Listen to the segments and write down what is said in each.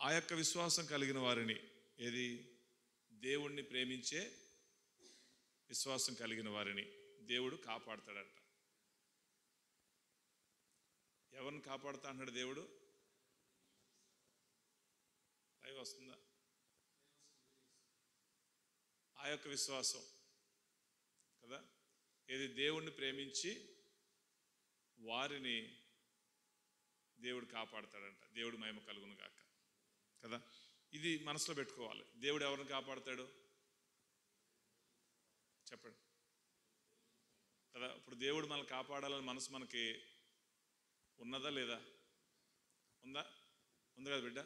ఆ యొక్క విశ్వాసం కలిగిన వారిని, ఏది దేవుణ్ణి ప్రేమించే విశ్వాసం కలిగిన వారిని దేవుడు కాపాడతాడంట. ఎవరిని కాపాడుతా అంటాడు దేవుడు? లైవ్ వస్తుందా? ఆ యొక్క విశ్వాసం కదా, ఏది దేవుణ్ణి ప్రేమించి వారిని దేవుడు కాపాడతాడంట. దేవుడు మహిమ కలుగును గాక కదా. ఇది మనసులో పెట్టుకోవాలి. దేవుడు ఎవరిని కాపాడతాడు చెప్పండి కదా. ఇప్పుడు దేవుడు మనల్ని కాపాడాలని మనసు మనకి ఉన్నదా లేదా? ఉందా? ఉంది కదా బిడ్డ.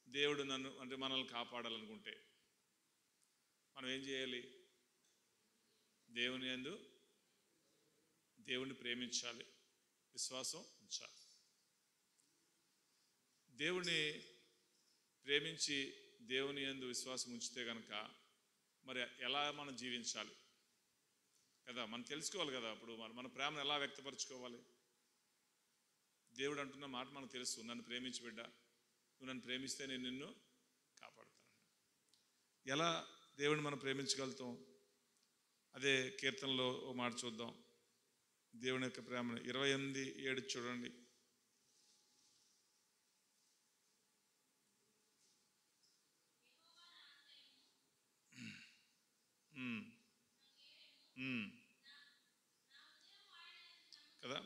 దేవుడు నన్ను అంటే మనల్ని కాపాడాలనుకుంటే మనం ఏం చేయాలి? దేవుని యందు దేవుణ్ణి ప్రేమించాలి, విశ్వాసం ఉంచాలి. దేవుణ్ణి ప్రేమించి దేవుని యందు విశ్వాసం ఉంచితే కనుక మరి ఎలా మనం జీవించాలి కదా, మనం తెలుసుకోవాలి కదా. అప్పుడు మన ప్రేమను ఎలా వ్యక్తపరచుకోవాలి? దేవుడు అంటున్న మాట మనకు తెలుసు, నన్ను ప్రేమించి బిడ్డ, నువ్వు నన్ను ప్రేమిస్తే నేను నిన్ను కాపాడుతాను. ఎలా దేవుడిని మనం ప్రేమించగలుగుతాం? అదే కీర్తనలో ఓ మాట చూద్దాం. దేవుని యొక్క ప్రేమను 28:7 చూడండి. కదా.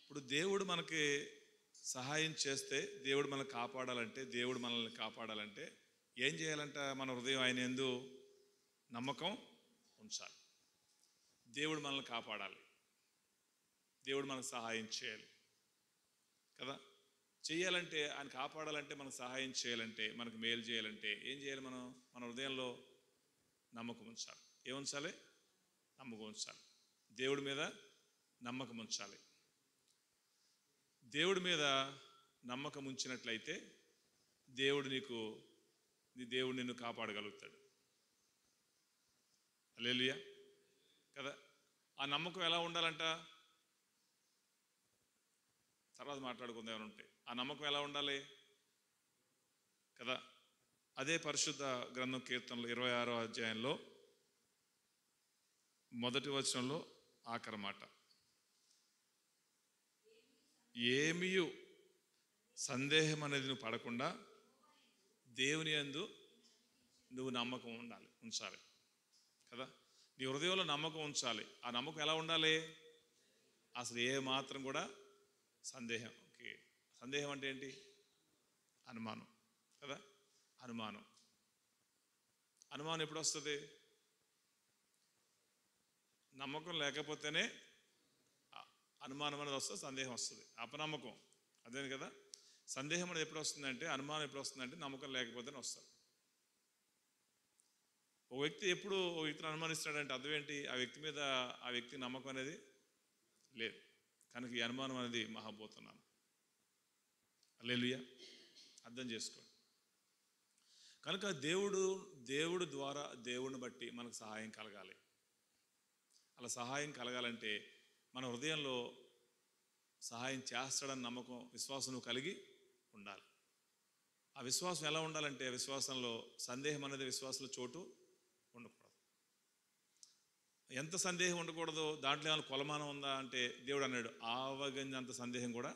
ఇప్పుడు దేవుడు మనకి సహాయం చేస్తే, దేవుడు మనల్ని కాపాడాలంటే, దేవుడు మనల్ని కాపాడాలంటే ఏం చేయాలంట? మన హృదయం ఆయన యందు నమ్మకం ఉంచాలి. దేవుడు మనల్ని కాపాడాలి, దేవుడు మనకు సహాయం చేయాలి కదా. చేయాలంటే, ఆయన కాపాడాలంటే, మనకు సహాయం చేయాలంటే, మనకు మేలు చేయాలంటే ఏం చేయాలి? మనం మన హృదయంలో నమ్మకం ఉంచాలి. ఏముంచాలి? నమ్మకం ఉంచాలి. దేవుడి మీద నమ్మకం ఉంచాలి. దేవుడి మీద నమ్మకం ఉంచినట్లయితే దేవుడు నిన్ను కాపాడగలుగుతాడు. హల్లెలూయా కదా. ఆ నమ్మకం ఎలా ఉండాలంట? తర్వాత మాట్లాడుకుందాం ఏమైనా ఉంటే. ఆ నమ్మకం ఎలా ఉండాలి కదా. అదే పరిశుద్ధ గ్రంథం కీర్తనలు 26వ అధ్యాయంలో 1వ వచనంలో ఆఖరి మాట, ఏమీయు సందేహం అనేది నువ్వు పడకుండా దేవుని యందు నువ్వు నమ్మకం ఉంచాలి కదా. నీ హృదయంలో నమ్మకం ఉంచాలి. ఆ నమ్మకం ఎలా ఉండాలి? అసలు ఏ మాత్రం కూడా సందేహం అంటే ఏంటి? అనుమానం కదా. అనుమానం ఎప్పుడు వస్తుంది? నమ్మకం లేకపోతేనే అనుమానం అనేది వస్తుంది, సందేహం వస్తుంది, అపనమ్మకం. అదే కదా. సందేహం అనేది ఎప్పుడు వస్తుందంటే, అనుమానం ఎప్పుడు వస్తుందంటే నమ్మకం లేకపోతేనే వస్తుంది. ఒక వ్యక్తిని అనుమానిస్తాడంటే అర్థం ఏంటి? ఆ వ్యక్తి నమ్మకం అనేది లేదు. కనుక ఈ అనుమానం అనేది మహాభూతున్నాను. హల్లెలూయా. అర్థం చేసుకోండి. కనుక దేవుడు ద్వారా దేవుడిని బట్టి మనకు సహాయం కలగాలి. అలా సహాయం కలగాలంటే మన హృదయంలో సహాయం చేస్తాడని నమ్మకం, విశ్వాసం కలిగి ఉండాలి. ఆ విశ్వాసం ఎలా ఉండాలంటే, విశ్వాసంలో సందేహం అనేది విశ్వాసంలో చోటు ఉండకూడదు. ఎంత సందేహం ఉండకూడదు? దాంట్లో ఏమైనా కొలమానం ఉందా అంటే, దేవుడు అన్నాడు ఆవగింజంత సందేహం కూడా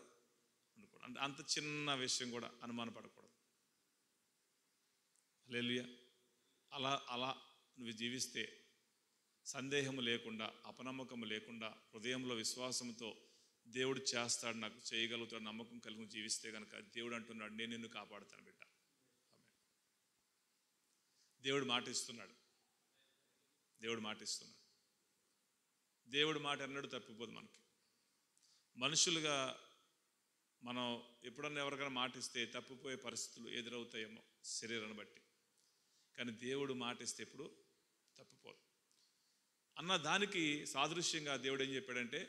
ఉండకూడదు. అంటే అంత చిన్న విషయం కూడా అనుమానపడకూడదు. హల్లెలూయా. అలా నువ్వు జీవిస్తే, సందేహము లేకుండా, అపనమ్మకము లేకుండా, హృదయంలో విశ్వాసంతో దేవుడు చేస్తాడు, నాకు చేయగలుగుతాడు నమ్మకం కలిగి జీవిస్తే కనుక దేవుడు అంటున్నాడు, నేను నిన్ను కాపాడుతాను బిడ్డ. దేవుడు మాట ఇస్తున్నాడు. దేవుడు మాట అన్నాడు తప్పిపోదు. మనకి మనుషులుగా మనం ఎప్పుడన్నా ఎవరికైనా మాట ఇస్తే తప్పిపోయే పరిస్థితులు ఎదురవుతాయేమో శరీరాన్ని బట్టి, కానీ దేవుడు మాట ఇస్తే ఎప్పుడు తప్పిపోదు అన్న దానికి సాదృశ్యంగా దేవుడు ఏం చెప్పాడంటే,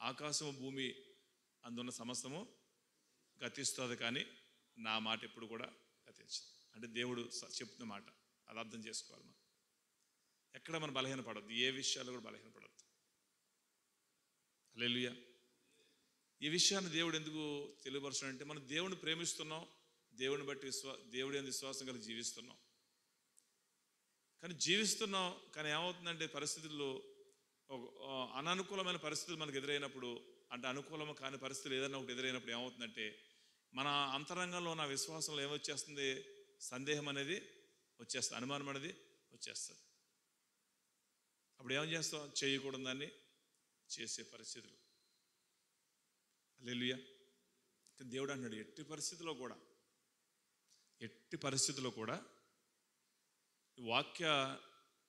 ఆకాశము భూమి అందున్న సమస్తము గతిస్తుంది, కానీ నా మాట ఎప్పుడు కూడా గతించదు. అంటే దేవుడు చెప్తున్న మాట, అది అర్థం చేసుకోవాలి. మనం ఎక్కడ మనం బలహీనపడద్దు, ఏ విషయాలు కూడా బలహీనపడద్దు. హల్లెలూయా. ఈ విషయాన్ని దేవుడు ఎందుకు తెలియపరచాడంటే, మనం దేవుని ప్రేమిస్తున్నాం, దేవుని బట్టి దేవుడి యందు విశ్వాసం కలిగి జీవిస్తున్నాం. కానీ జీవిస్తున్నాం, కానీ ఏమవుతుందంటే పరిస్థితుల్లో అననుకూలమైన పరిస్థితులు మనకు ఎదురైనప్పుడు, అంటే అనుకూలము కాని పరిస్థితులు ఏదైనా ఒకటి ఎదురైనప్పుడు ఏమవుతుందంటే, మన అంతరంగంలో ఉన్న విశ్వాసంలో ఏమొచ్చేస్తుంది? సందేహం అనేది వచ్చేస్తుంది, అనుమానం అనేది వచ్చేస్తుంది. అప్పుడు ఏం చేస్తాం? చేయకూడదు దాన్ని చేసే పరిస్థితులు. హల్లెలూయా. దేవుడు అన్నాడు, ఎట్టి పరిస్థితుల్లో కూడా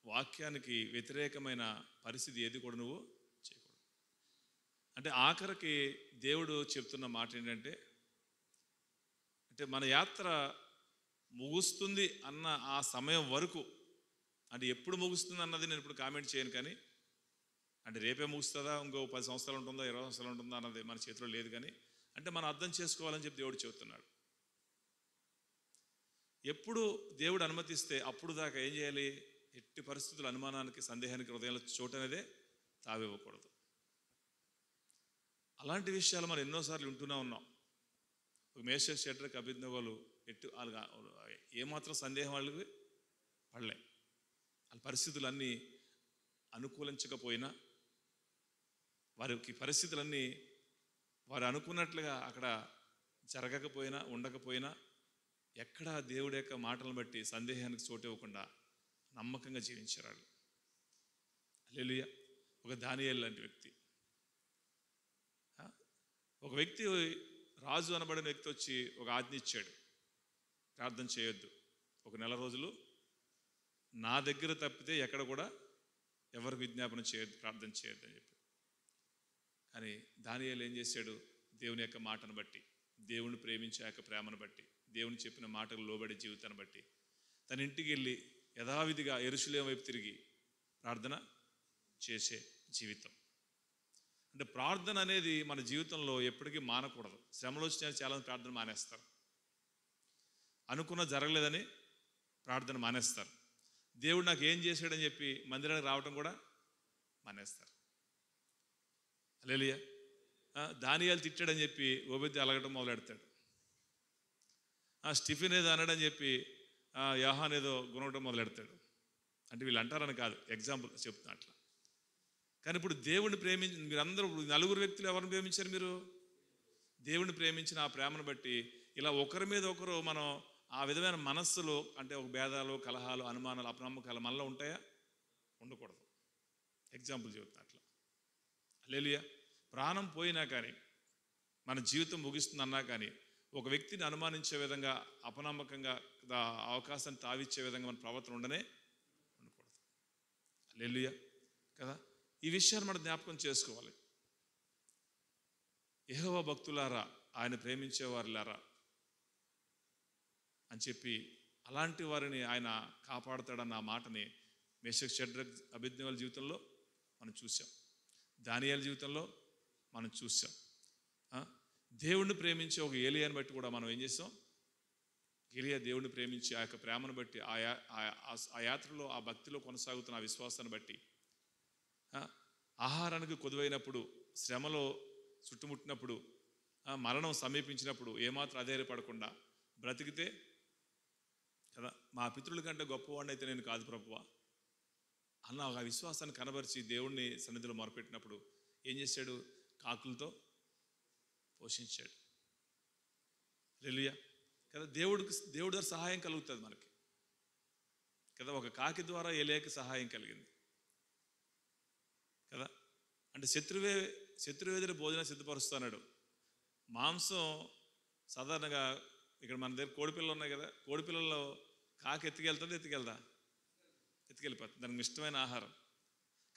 వాక్యానికి వ్యతిరేకమైన పరిస్థితి ఏది కూడా నువ్వు చేయకూడదు. అంటే ఆఖరికి దేవుడు చెప్తున్న మాట ఏంటంటే, అంటే మన యాత్ర ముగుస్తుంది అన్న ఆ సమయం వరకు, అంటే ఎప్పుడు ముగుస్తుంది అన్నది నేను ఇప్పుడు కామెంట్ చేయను, కానీ అంటే రేపే ముగుస్తుందా, ఇంకో 10 సంవత్సరాలు ఉంటుందా, 20 సంవత్సరాలు ఉంటుందా అన్నది మన చేతిలో లేదు. కానీ అంటే మనం అర్థం చేసుకోవాలని చెప్పి దేవుడు చెబుతున్నాడు. ఎప్పుడు దేవుడు అనుమతిస్తే అప్పుడు దాకా ఏం చేయాలి? ఎట్టి పరిస్థితులు అనుమానానికి, సందేహానికి హృదయంలో చోటు అనేదే తావివ్వకూడదు. అలాంటి విషయాలు మనం ఎన్నోసార్లు వింటూనే ఉన్నాం. మేషక్ షడ్రక్ అబేద్నెగోలు ఏమాత్రం సందేహం వాళ్ళకి పడలే. వాళ్ళ పరిస్థితులన్నీ అనుకూలించకపోయినా, వారికి పరిస్థితులన్నీ వారు అనుకున్నట్లుగా అక్కడ జరగకపోయినా, ఉండకపోయినా, ఎక్కడా దేవుడి యొక్క మాటలను బట్టి సందేహానికి చోటు ఇవ్వకుండా నమ్మకంగా జీవించారు వాళ్ళు. హల్లెలూయా. ఒక దానియేలు లాంటి వ్యక్తి, ఒక వ్యక్తి, రాజు అనబడిన వ్యక్తి వచ్చి ఒక ఆజ్ఞ ఇచ్చాడు, ప్రార్థన చేయొద్దు, ఒక 1 నెల రోజులు నా దగ్గర తప్పితే ఎక్కడ కూడా ఎవరికి విజ్ఞాపన చేయొద్దు, ప్రార్థన చేయొద్దు అని చెప్పి. కానీ దానియేలు ఏం చేశాడు? దేవుని యొక్క మాటను బట్టి, దేవుని ప్రేమించే యొక్క ప్రేమను బట్టి, దేవుని చెప్పిన మాటలు లోబడే జీవితాన్ని బట్టి తన ఇంటికి వెళ్ళి యథావిధిగా యెరూషలేము వైపు తిరిగి ప్రార్థన చేసే జీవితం. అంటే ప్రార్థన అనేది మన జీవితంలో ఎప్పటికీ మానకూడదు. శ్రమలు వచ్చినా చాలామంది ప్రార్థన మానేస్తారు, అనుకున్న జరగలేదని ప్రార్థన మానేస్తారు, దేవుడు నాకు ఏం చేశాడని చెప్పి మందిరానికి రావటం కూడా మానేస్తారు. హల్లెలూయా. దానియేలు తిట్టాడని చెప్పి ఓబేద్య అలగటం మొదలెడతాడు. స్టిఫెన్ ఏదో అన్నాడని చెప్పి యోహాను ఏదో గుణగటం మొదలెడతాడు. అంటే వీళ్ళు అంటారని కాదు, ఎగ్జాంపుల్ చెప్తున్నా అట్లా. కానీ ఇప్పుడు దేవుడిని మీరందరూ 4 వ్యక్తులు ఎవరిని ప్రేమించారు? మీరు దేవుడిని ప్రేమించిన ఆ ప్రేమను బట్టి ఇలా ఒకరి మీద ఒకరు మనం ఆ విధమైన మనస్సులో, అంటే ఒక భేదాలు, కలహాలు, అనుమానాలు, అపనమ్మకాలు మనలో ఉంటాయా? ఉండకూడదు. ఎగ్జాంపుల్ చెబుతున్నా అట్లా. హల్లెలూయా. ప్రాణం పోయినా కానీ, మన జీవితం ముగిస్తుందన్నా కానీ, ఒక వ్యక్తిని అనుమానించే విధంగా, అపనమ్మకంగా అవకాశాన్ని తావిచ్చే విధంగా మన ప్రవర్తన ఉండకూడదు. హల్లెలూయా కదా. ఈ విషయాన్ని మనం జ్ఞాపకం చేసుకోవాలి. యెహోవా భక్తులారా, ఆయన ప్రేమించేవారులారా అని చెప్పి అలాంటి వారిని ఆయన కాపాడుతాడన్న ఆ మాటని మేషక్ షడ్రక్ అబేద్నెగోల జీవితంలో మనం చూసాం, దానియేలు జీవితంలో మనం చూసాం. దేవుణ్ణి ప్రేమించే ఒక ఏలియాని బట్టి కూడా మనం ఏం చేసాం? ఏలియా దేవుణ్ణి ప్రేమించి ఆ యొక్క ప్రేమను బట్టి, ఆ యాత్రలో, ఆ భక్తిలో కొనసాగుతున్న ఆ విశ్వాసాన్ని బట్టి, ఆహారానికి కొదువైనప్పుడు, శ్రమలో చుట్టుముట్టినప్పుడు, మరణం సమీపించినప్పుడు ఏమాత్రం అధైర్యపడకుండా బ్రతికితే కదా, మా పితరుల కంటే గొప్పవాడిని అయితే నేను కాదు ప్రభువా అన్న ఒక విశ్వాసాన్ని కనబరిచి దేవుణ్ణి సన్నిధిలో మొరపెట్టినప్పుడు ఏం చేశాడు? కాకులతో పోషించాడు. హల్లెలూయా కదా. దేవుడి ద్వారా సహాయం కలుగుతుంది మనకి కదా. ఒక కాకి ద్వారా ఏలియాకి సహాయం కలిగింది కదా. అంటే శత్రువేదిని భోజనం సిద్ధపరుస్తున్నాడు. మాంసం సాధారణంగా ఇక్కడ మన దగ్గర కోడిపిల్లలు ఉన్నాయి కదా, కోడిపిల్లల్లో కాకి ఎత్తుకెళ్తుందా? ఎత్తుకెళ్ళిపోతుంది, దానికి ఇష్టమైన ఆహారం.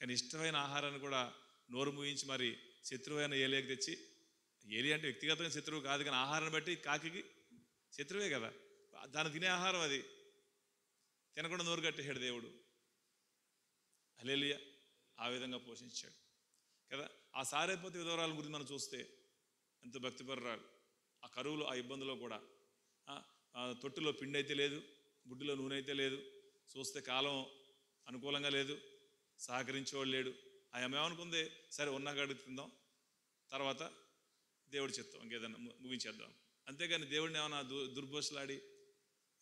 కానీ ఇష్టమైన ఆహారాన్ని కూడా నోరు మూయించి మరి శత్రువైన ఏలియాకి తెచ్చి, ఏలి అంటే వ్యక్తిగతంగా శత్రువు కాదు, కానీ ఆహారాన్ని బట్టి కాకి శత్రువే కదా, దాన్ని తినే ఆహారం అది, తినకుండా నోరు కట్టేశాడు దేవుడు. హల్లెలూయా. ఆ విధంగా పోషించాడు కదా. ఆ సారేపోతే విధవరాల గురించి మనం చూస్తే ఎంతో భక్తిపరురాలు, ఆ కరువులో, ఆ ఇబ్బందులో కూడా తొట్టులో పిండి అయితే లేదు, బుడ్డిలో నూనె అయితే లేదు, చూస్తే కాలం అనుకూలంగా లేదు, సహకరించేవాడు లేడు. ఆ ఏమనుకుంది, సరే ఉన్నాక అడుగు తిందాం, తర్వాత దేవుడి చిత్తం, ఇంకేదన్నా ముగించేద్దాం. అంతేగాని దేవుడిని ఏమైనా దుర్భోషలాడి,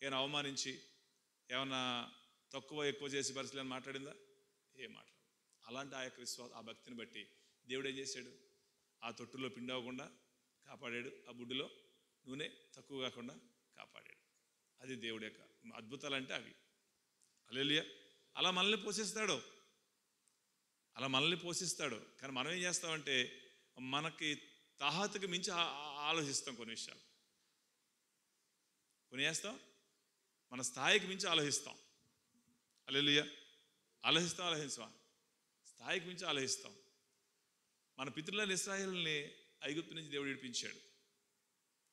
ఏమైనా అవమానించి, ఏమైనా తక్కువ ఎక్కువ చేసి పరిస్థితులను మాట్లాడిందా? ఏం మాట్లాడు. అలాంటి ఆ యొక్క ఆ భక్తిని బట్టి దేవుడు ఏం చేశాడు? ఆ తొట్టులో పిండి అవ్వకుండా కాపాడాడు, ఆ బుడ్డిలో నూనె తక్కువ కాకుండా కాపాడాడు. అది దేవుడి యొక్క అద్భుతాలు అంటే అవి. హల్లెలూయా. అలా మనల్ని పోషిస్తాడు, అలా మనల్ని పోషిస్తాడు. కానీ మనం ఏం చేస్తామంటే మనకి తాహతుకి మించి ఆలోచిస్తాం. కొన్ని విషయాలు కొన్ని చేస్తాం, మన స్థాయికి మించి ఆలోచిస్తాం. హల్లెలూయా. ఆలోచిస్తాం, స్థాయికి మించి ఆలోచిస్తాం. మన పితరులైన ఇశ్రాయేలుని ఐగుప్తు నుంచి దేవుడు విడిపించాడు.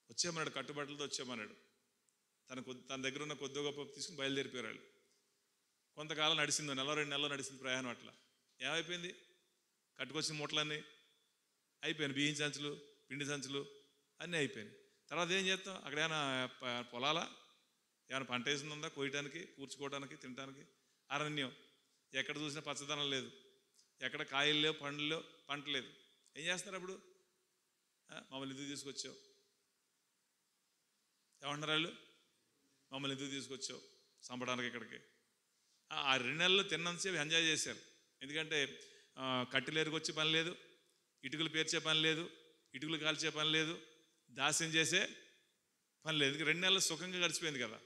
వచ్చేమన్నాడు, కట్టుబట్టలతో వచ్చేమన్నాడు. తన దగ్గర ఉన్న కొద్ది గొప్ప తీసుకుని బయలుదేరిపోయారు. కొంతకాలం నడిచింది, 1-2 నెలలు నడిచింది ప్రయాణం. అట్లా ఏమైపోయింది? కట్టుకొచ్చిన మూటలన్నీ అయిపోయాయి, బియ్యం సంచులు, పిండి సంచులు అన్నీ అయిపోయినాయి. తర్వాత ఏం చేస్తాం? అక్కడ ఏమైనా పొలాలా, ఏమైనా పంట వేసిందా కోయటానికి, కూర్చుకోవడానికి, తినడానికి? అరణ్యం, ఎక్కడ చూసినా పచ్చదనం లేదు, ఎక్కడ కాయలు లేవు, పండ్లు లేవు, పంట లేదు. ఏం చేస్తున్నారు అప్పుడు? మమ్మల్ని ఎందుకు తీసుకొచ్చావు? ఏమంటున్నారు వాళ్ళు? మమ్మల్ని ఎందుకు తీసుకొచ్చావు చంపడానికి ఇక్కడికి? ఆ 2 నెలలు తిన్నంతసేపు ఎంజాయ్ చేశారు. ఎందుకంటే కట్టెలు ఎరుకొచ్చే పని లేదు, ఇటుకలు పేర్చే పని లేదు, ఇటుకలు కాల్చే పని లేదు, దాస్యం చేసే పని లేదు. 2 నెలలు సుఖంగా గడిచిపోయింది కదా,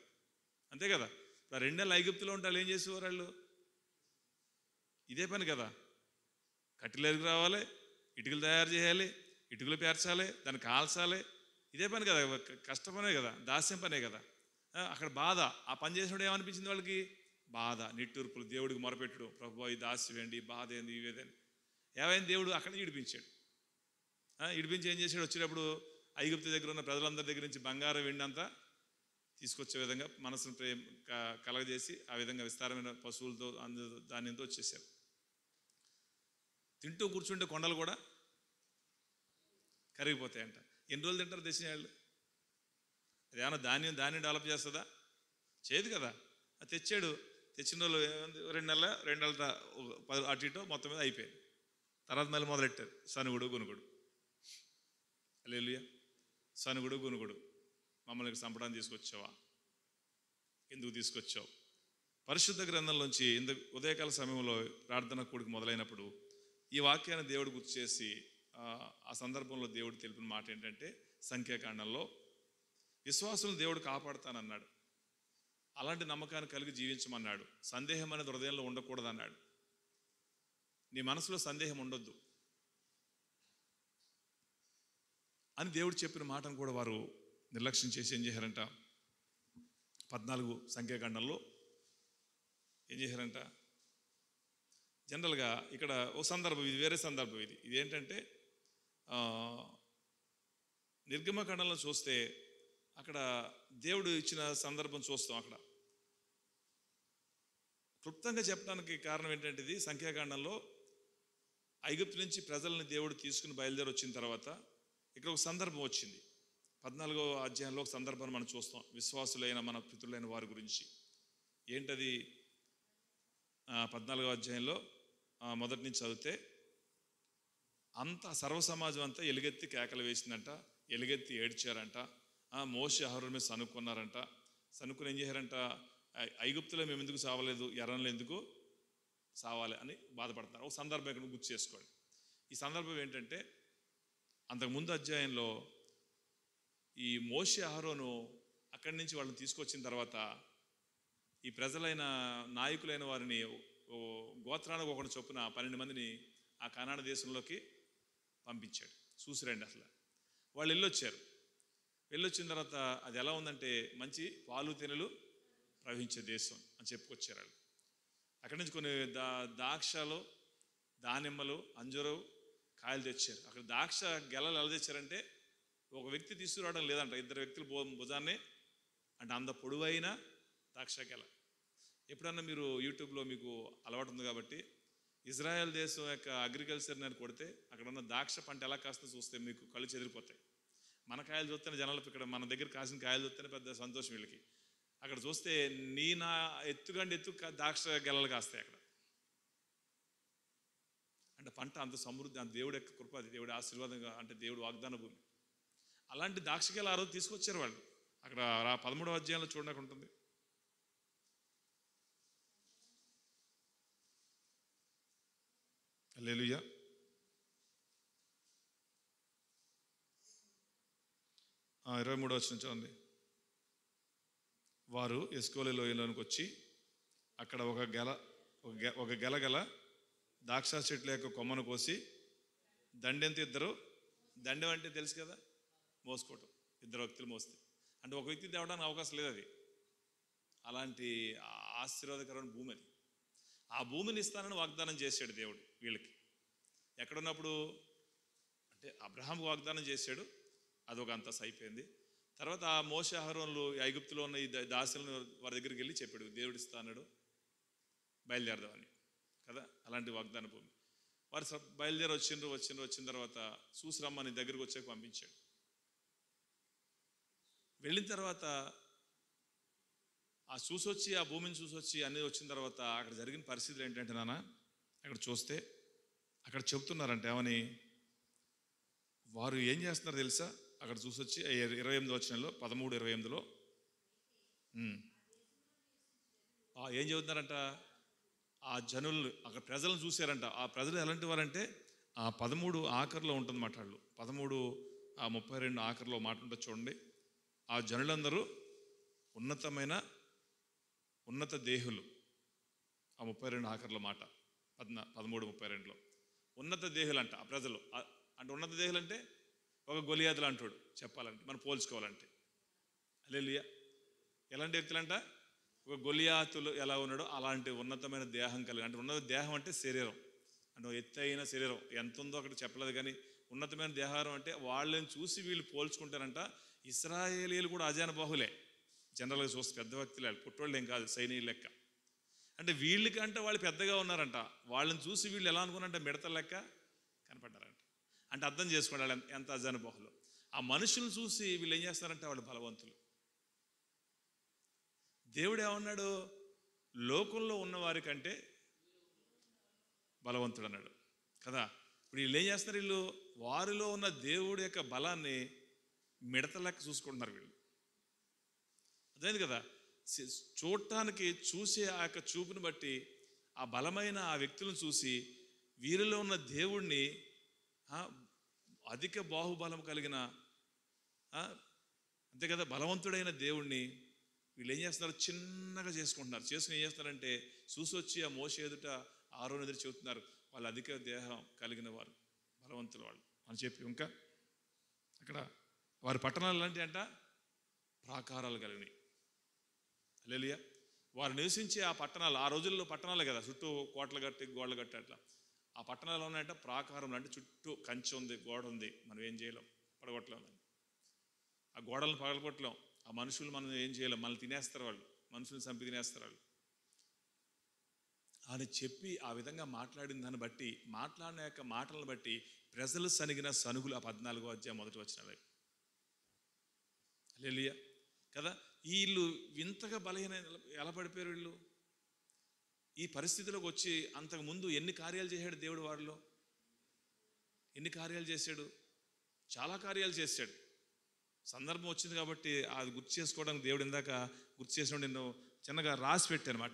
అంతే కదా. ఇప్పుడు 2 నెలలు ఐగుప్తులో ఉంటే వాళ్ళు ఏం చేసేవారు? వాళ్ళు ఇదే పని కదా. కట్టెలు ఎరుగు రావాలి, ఇటుకలు తయారు చేయాలి, ఇటుకలు పేర్చాలి, దాన్ని కాల్చాలి, ఇదే పని కదా, కష్టపనే కదా, దాస్యం పనే కదా. అక్కడ బాధ, ఆ పని చేసినప్పుడు ఏమనిపించింది వాళ్ళకి? బాధ, నిట్టూర్పులు, దేవుడికి మొరపెట్టడం, ప్రభువా ఈ దాస్యం ఏంటి, బాధ ఏంది, ఇవేదని. ఏమైంది? దేవుడు అక్కడ ఇడిపించాడు. ఇడిపించి ఏం చేశాడు? వచ్చేటప్పుడు ఐగుప్తు దగ్గర ఉన్న ప్రజలందరి దగ్గర నుంచి బంగారం, వెండి అంతా తీసుకొచ్చే విధంగా మనసును కలగజేసి ఆ విధంగా విస్తారమైన పశువులతో ధాన్యంతో వచ్చేసారు. తింటూ కూర్చుంటే కొండలు కూడా కరిగిపోతాయంట. ఎన్ని రోజులు తింటారు దేశం వాళ్ళు? అది ఏమన్నా ధాన్యం డెవలప్ చేస్తుందా? చేయదు కదా. అది తెచ్చాడు, తెచ్చిన రోజులు 2 నెలల అటు ఇటు మొత్తం మీద అయిపోయింది. తర్వాత మళ్ళీ మొదలెట్టారు సనుగుడు గునుగుడు. హల్లెలూయా. సనుగుడు గునుగుడు. మమ్మల్ని చంపడానికి తీసుకొచ్చావా? ఎందుకు తీసుకొచ్చావు? పరిశుద్ధ గ్రంథంలోంచి ఉదయకాల సమయంలో ప్రార్థన కూడికి మొదలైనప్పుడు ఈ వాక్యాన్ని దేవుడు గుర్తు చేసి ఆ సందర్భంలో దేవుడు తెలిపిన మాట ఏంటంటే, సంఖ్యాకాండంలో విశ్వాసులను దేవుడు కాపాడుతానన్నాడు, అలాంటి నమ్మకాన్ని కలిగి జీవించమన్నాడు, సందేహం అనేది హృదయంలో ఉండకూడదు అన్నాడు. నీ మనసులో సందేహం ఉండొద్దు అని దేవుడు చెప్పిన మాటను కూడా వారు నిర్లక్ష్యం చేసి ఏం చేశారంట? 14 సంఖ్యాకాండంలో ఏం చేశారంట? జనరల్గా ఇక్కడ ఒక సందర్భం, ఇది వేరే సందర్భం. ఇది ఏంటంటే నిర్గమకాండంలో చూస్తే అక్కడ దేవుడు ఇచ్చిన సందర్భం చూస్తాం. అక్కడ క్లుప్తంగా చెప్పడానికి కారణం ఏంటంటే, ఇది సంఖ్యాకాండంలో ఐగుప్తు నుంచి ప్రజల్ని దేవుడు తీసుకుని బయలుదేరి వచ్చిన తర్వాత ఇక్కడ ఒక సందర్భం వచ్చింది. 14వ అధ్యాయంలో ఒక సందర్భాన్ని మనం చూస్తాం, విశ్వాసులైన మన పితరులైన వారి గురించి. ఏంటది? 14వ అధ్యాయంలో మొదటి నుంచి చదివితే, అంతా సర్వ సమాజం అంతా ఎలుగెత్తి కేకలు వేసిందంట, ఎలుగెత్తి ఏడ్చారంట, మోషే అహరోను మీద సనుక్కున్నారంట. సనుక్కుని ఏం చేశారంట? ఐగుప్తులో మేము ఎందుకు సావలేదు, ఎర్రలో ఎందుకు సావాలి అని బాధపడతారు. ఒక సందర్భం ఇక్కడ గుర్తు చేసుకోండి. ఈ సందర్భం ఏంటంటే, అంతకుముందు అధ్యాయంలో ఈ మోషే అహరోను అక్కడి నుంచి వాళ్ళని తీసుకొచ్చిన తర్వాత ఈ ప్రజలైన నాయకులైన వారిని గోత్రానికి ఒకటి చొప్పున 12 మందిని ఆ కనాన దేశంలోకి పంపించాడు. చూసిరండి, అసలు వాళ్ళు వెళ్ళొచ్చిన తర్వాత అది ఎలా ఉందంటే, మంచి పాలు తేనెలు ప్రవహించే దేశం అని చెప్పుకొచ్చారు వాళ్ళు. అక్కడి నుంచి కొన్ని ద్రాక్షలు, దానిమ్మలు, అంజూరు కాయలు తెచ్చారు. అక్కడ ద్రాక్ష గెలలు ఎలా తెచ్చారంటే, ఒక వ్యక్తి తీసుకురావడం లేదంట, 2 వ్యక్తులు భుజాన్ని, అంటే అంత పొడవైన ద్రాక్ష గెల. ఎప్పుడన్నా మీరు యూట్యూబ్లో మీకు అలవాటు ఉంది కాబట్టి ఇజ్రాయెల్ దేశం యొక్క అగ్రికల్చర్ నేను కొడితే అక్కడ ఉన్న ద్రాక్ష పంట ఎలా కాస్త చూస్తే మీకు కళ్ళు చెదిరిపోతాయి. మన కాయలు చూస్తేనే జనాలకు, ఇక్కడ మన దగ్గర కాసిన కాయలు చూస్తేనే పెద్ద సంతోషం వీళ్ళకి. అక్కడ చూస్తే నా ఎత్తు ద్రాక్ష గెలలు కాస్తాయి అక్కడ. అంటే పంట అంత సమృద్ధి, అంత దేవుడి యొక్క కృప, అది దేవుడి ఆశీర్వాదంగా, అంటే దేవుడు వాగ్దాన భూమి. అలాంటి ద్రాక్షకాయలు ఆ రోజు తీసుకొచ్చారు వాళ్ళు. అక్కడ 13వ అధ్యాయంలో చూడడానికి ఉంటుంది. హల్లెలూయా. 23వ వచనం చూడండి. వారు ఎస్కోలే లోయలోనికి వచ్చి అక్కడ ఒక గెల ద్రాక్ష చెట్ల యొక్క కొమ్మను కోసి దండెంత ఇద్దరు, దండెం అంటే తెలుసు కదా, మోసుకోవటం, ఇద్దరు వ్యక్తులు మోస్తే, అంటే ఒక వ్యక్తి తేవడానికి అవకాశం లేదు. అది అలాంటి ఆశీర్వాదకరమైన భూమి అది. ఆ భూమిని ఇస్తానని వాగ్దానం చేశాడు దేవుడు వీళ్ళకి. ఎక్కడున్నప్పుడు అంటే అబ్రహాంకు వాగ్దానం చేశాడు, అదొక అంతస్తు అయిపోయింది. తర్వాత ఆ మోషే అహరోనులు ఐగుప్తులో ఉన్న ఈ దాసులను వారి దగ్గరికి వెళ్ళి చెప్పాడు, దేవుడు ఇస్తాడు బయలుదేరదామని కదా. అలాంటి వాగ్దాన భూమి. వారు బయలుదేరి వచ్చిన తర్వాత చూసి రమ్మని దగ్గరికి వచ్చాక పంపించాడు. వెళ్ళిన తర్వాత ఆ చూసొచ్చి, ఆ భూమిని చూసొచ్చి అన్నీ వచ్చిన తర్వాత అక్కడ జరిగిన పరిస్థితులు ఏంటంటే నాన్న, అక్కడ చూస్తే అక్కడ చెప్తున్నారంటే ఏమని, వారు ఏం చేస్తున్నారు తెలుసా? అక్కడ చూసొచ్చి 28వ వచనంలో 13:28లో ఏం చెబుతున్నారంట, ఆ జనులు అక్కడ ప్రజలను చూశారంట. ఆ ప్రజలు ఎలాంటి వారంటే ఆ 13 ఆఖరిలో ఉంటుంది మాట. వాళ్ళు 13:32 ఆఖరిలో మాట ఉంటుంది చూడండి. ఆ జనులందరూ ఉన్నత దేహులు. ఆ 32 ఆఖరిలో మాట 13:32లో ఉన్నత దేహులు అంట ఆ ప్రజలు. అంటే ఉన్నత దేహులు అంటే ఒక గొలియాతులు అంటాడు చెప్పాలంటే, మనం పోల్చుకోవాలంటే. హల్లెలూయా. ఎలాంటి వ్యక్తులంట, ఒక గొలియాతులు ఎలా ఉన్నాడో అలాంటి ఉన్నతమైన దేహం కలిగి, అంటే ఉన్నత దేహం అంటే శరీరం, అంటే ఎత్తైన శరీరం ఎంత ఉందో అక్కడ చెప్పలేదు కానీ ఉన్నతమైన దేహారం అంటే వాళ్ళని చూసి వీళ్ళు పోల్చుకుంటారంట. ఇశ్రాయేలీయులు కూడా అజాన బాహులే, జనరల్గా చూస్తే పెద్ద వ్యక్తులే, పుట్టోళ్ళు ఏం కాదు, సైనికుల లెక్క. అంటే వీళ్ళకంటే వాళ్ళు పెద్దగా ఉన్నారంట. వాళ్ళని చూసి వీళ్ళు ఎలా అనుకున్నారంటే మిడతల లెక్క కనపడ్డారంట. అంటే అర్థం చేసుకోండి వాళ్ళు ఎంత అజాన బాహులో. ఆ మనుషులను చూసి వీళ్ళు ఏం చేస్తారంటే వాళ్ళు బలవంతులు. దేవుడు ఏమన్నాడు, లోకంలో ఉన్నవారి కంటే బలవంతుడు అన్నాడు కదా. ఇప్పుడు వీళ్ళు ఏం చేస్తున్నారు, వీళ్ళు వారిలో ఉన్న దేవుడి యొక్క బలాన్ని మిడత లెక్క చూసుకుంటున్నారు వీళ్ళు. అదేంది కదా, చూడటానికి చూసే ఆ యొక్క చూపుని బట్టి ఆ బలమైన ఆ వ్యక్తులను చూసి వీరిలో ఉన్న దేవుణ్ణి, అధిక బాహుబలం కలిగిన అంతే కదా బలవంతుడైన దేవుణ్ణి వీళ్ళు ఏం చేస్తున్నారు, చిన్నగా చేసుకుంటున్నారు. చేసుకుని ఏం చేస్తారంటే చూసొచ్చి ఆ మోషే ఎదుట ఆరోను ఎదురు చెబుతున్నారు, వాళ్ళు అధిక దేహం కలిగిన వారు, బలవంతులు వాళ్ళు అని చెప్పి. ఇంకా అక్కడ వారి పట్టణాలు లాంటి అంట ప్రాకారాలు కలిగినవి. హల్లెలూయా. వారు నివసించే ఆ పట్టణాలు, ఆ రోజుల్లో పట్టణాలే కదా, చుట్టూ కోటలు కట్టి గోడలు కట్టి అట్లా. ఆ పట్టణాలు ఉన్నాయంట ప్రాకారం, అంటే చుట్టూ కంచె ఉంది, గోడ ఉంది, మనం ఏం చేయలేం, పడగొట్టలేం. ఆ గోడలను పగలగొట్టలేం. ఆ మనుషులు మనం ఏం చేయలేం, మనల్ని తినేస్తారు వాళ్ళు, మనుషుల్ని చంపి తినేస్తారు వాళ్ళు అని చెప్పి ఆ విధంగా మాట్లాడిన దాన్ని బట్టి, మాట్లాడిన యొక్క మాటలను బట్టి ప్రజలు సనిగిన సనుగులు. ఆ 14వ అధ్యాయం 1వ వచనం. హల్లెలూయా కదా. వీళ్ళు వింతగా బలహీన ఎలా పడిపోయారు వీళ్ళు ఈ పరిస్థితిలోకి వచ్చి. అంతకుముందు ఎన్ని కార్యాలు చేశాడు దేవుడు వారిలో, ఎన్ని కార్యాలు చేశాడు, చాలా కార్యాలు చేశాడు. సందర్భం వచ్చింది కాబట్టి అది గుర్తు చేసుకోవడానికి దేవుడు ఇందాక గుర్తు చేసిన నేను చిన్నగా రాసి పెట్టానమాట,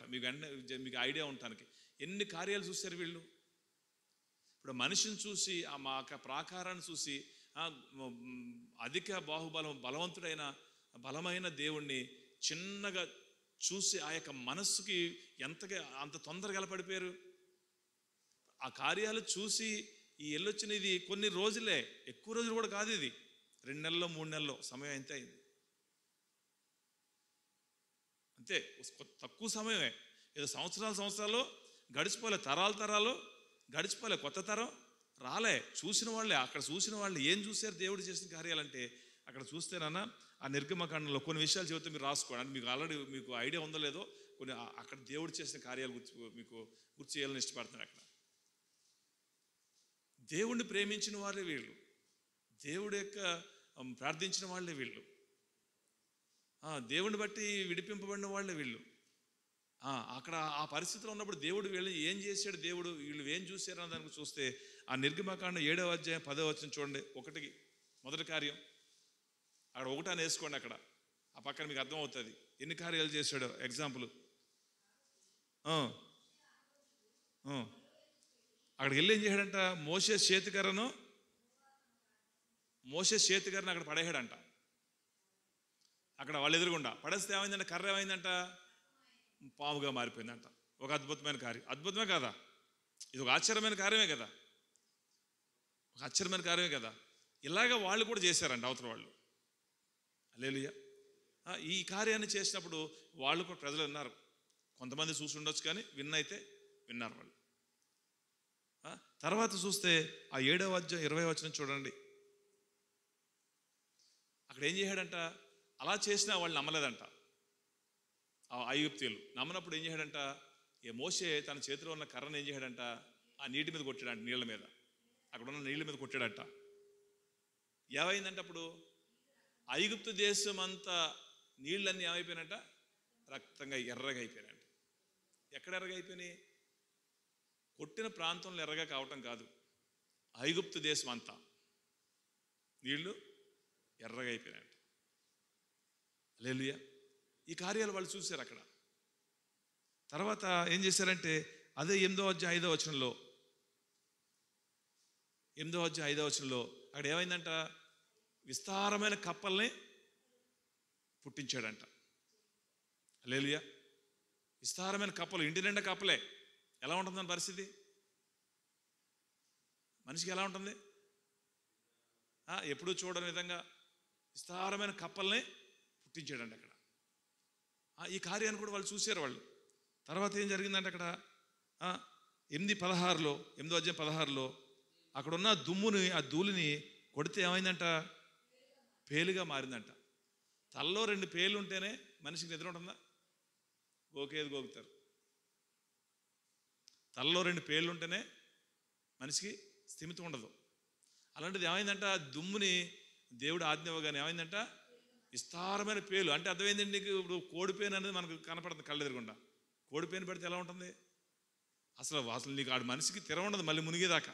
మీకు ఐడియా ఉండటానికి. ఎన్ని కార్యాలు చూశారు వీళ్ళు. ఇప్పుడు మనిషిని చూసి, ఆ మా ప్రాకారాన్ని చూసి, అధిక బలవంతుడైన బలమైన దేవుణ్ణి చిన్నగా చూసి ఆ యొక్క మనస్సుకి అంత తొందరగా ఎలా పడిపోయారు. ఆ కార్యాలు చూసి ఈ ఎల్లొచ్చినది కొన్ని రోజులే, ఎక్కువ రోజులు కూడా కాదు, ఇది 2 నెలల్లో 3 నెలల్లో సమయం ఎంత అయింది అంతే, తక్కువ సమయమే. ఏదో సంవత్సరాలు గడిచిపోలే, తరాలు గడిచిపోలే, కొత్త తరం రాలే. చూసిన వాళ్ళే, అక్కడ చూసిన వాళ్ళు ఏం చూశారు దేవుడు చేసిన కార్యాలంటే, అక్కడ చూస్తేనన్నా ఆ నిర్గమకాండంలో కొన్ని విషయాలు చెబితే మీరు రాసుకోండి. అంటే మీకు ఆల్రెడీ మీకు ఐడియా ఉందో లేదో, కొన్ని అక్కడ దేవుడు చేసిన కార్యాలు మీకు గుర్తు చేయాలని ఇష్టపడుతున్నాడు. అక్కడ దేవుణ్ణి ప్రేమించిన వాళ్ళే వీళ్ళు, దేవుడి యొక్క ప్రార్థించిన వాళ్ళే వీళ్ళు, దేవుని బట్టి విడిపింపబడిన వాళ్ళే వీళ్ళు. అక్కడ ఆ పరిస్థితిలో ఉన్నప్పుడు దేవుడు వీళ్ళు ఏం చేశాడు, దేవుడు వీళ్ళు ఏం చూశారు అన్న దానికి చూస్తే ఆ నిర్గమకాండం 7వ అధ్యాయం 10వ వచనం చూడండి. మొదటి కార్యం అక్కడ ఒకటాన్ని వేసుకోండి, అక్కడ ఆ పక్కన మీకు అర్థం అవుతుంది ఎన్ని కార్యాలు చేశాడో. ఎగ్జాంపుల్, అక్కడికి వెళ్ళి ఏం చేశాడంట, మోషే చేతికర్రను అక్కడ పడేశాడంట. అక్కడ వాళ్ళు ఎదురుగుండా పడేస్తే ఏమైందంట, కర్ర ఏమైందంట, పాముగా మారిపోయిందంట. ఒక అద్భుతమైన కార్యం. అద్భుతమే కదా ఇది, ఒక ఆశ్చర్యమైన కార్యమే కదా, ఒక ఆశ్చర్యమైన కార్యమే కదా. ఇలాగ వాళ్ళు కూడా చేశారంట అవతల వాళ్ళు. హల్లెలూయా. ఈ కార్యాన్ని చేసినప్పుడు వాళ్ళు కూడా, ప్రజలు విన్నారు. కొంతమంది చూసి ఉండొచ్చు కానీ విన్నైతే విన్నారు వాళ్ళు. తర్వాత చూస్తే ఆ 7వ అధ్యాయం 20వ వచనం చూడండి. అక్కడ ఏం చేశాడంట, అలా చేసినా వాళ్ళు నమ్మలేదంట. ఆ ఐగుప్తీయులు నమ్మనప్పుడు ఏం చేశాడంట, మోషే తన చేతిలో ఉన్న కర్రను ఏం చేశాడంట, ఆ నీటి మీద కొట్టాడంట, నీళ్ళ మీద, అక్కడ ఉన్న నీళ్ళ మీద కొట్టాడంట. ఏమైందంటే అప్పుడు ఐగుప్తు దేశం అంతా నీళ్ళన్నీ ఏమైపోయినట్ట, రక్తంగా ఎర్రగా అయిపోయినాయంట. ఎక్కడ ఎర్రగా అయిపోయినాయి, కొట్టిన ప్రాంతంలో ఎర్రగా కావటం కాదు, ఐగుప్తు దేశం అంతా నీళ్లు ఎర్రగా అయిపోయినాయంట. హల్లెలూయా. ఈ కార్యాలు వాళ్ళు చూశారు అక్కడ. తర్వాత ఏం చేశారంటే అదే 8వ అధ్యాయం 5వ వచనంలో, 8వ అధ్యాయం 5వ వచనంలో అక్కడ ఏమైందంట, విస్తారమైన కప్పల్ని పుట్టించాడంట. హల్లెలూయా. విస్తారమైన కప్పలు, ఇంటి నిండా కప్పలే. ఎలా ఉంటుందని పరిస్థితి, మనిషికి ఎలా ఉంటుంది, ఎప్పుడూ చూడని విధంగా విస్తారమైన కప్పల్ని పుట్టించాడంట అక్కడ. ఈ కార్యాన్ని కూడా వాళ్ళు చూశారు వాళ్ళు. తర్వాత ఏం జరిగిందంటే అక్కడ 8:16లో, 8వ అధ్యాయం 16లో అక్కడ ఉన్న దుమ్ముని, ఆ ధూళిని కొడితే ఏమైందంట, పేలుగా మారిందంట. తలలో 2 పేలు ఉంటేనే మనిషికి నిద్ర ఉంటుందా, గోకేది గోకుతారు. తలలో 2 పేర్లు ఉంటేనే మనిషికి స్థిమితం ఉండదు. అలాంటిది ఏమైందంట, దుమ్ముని దేవుడు ఆజ్ఞ ఇవ్వగానే ఏమైందంట, విస్తారమైన పేలు. అంటే అర్థమైందండి నీకు, ఇప్పుడు కోడిపేను అనేది మనకు కనపడుతుంది కళ్ళు ఎదురుగుండా. కోడిపేను పెడితే ఎలా ఉంటుంది, అసలు నీకు ఆడు మనిషికి తెర ఉండదు మళ్ళీ మునిగేదాకా.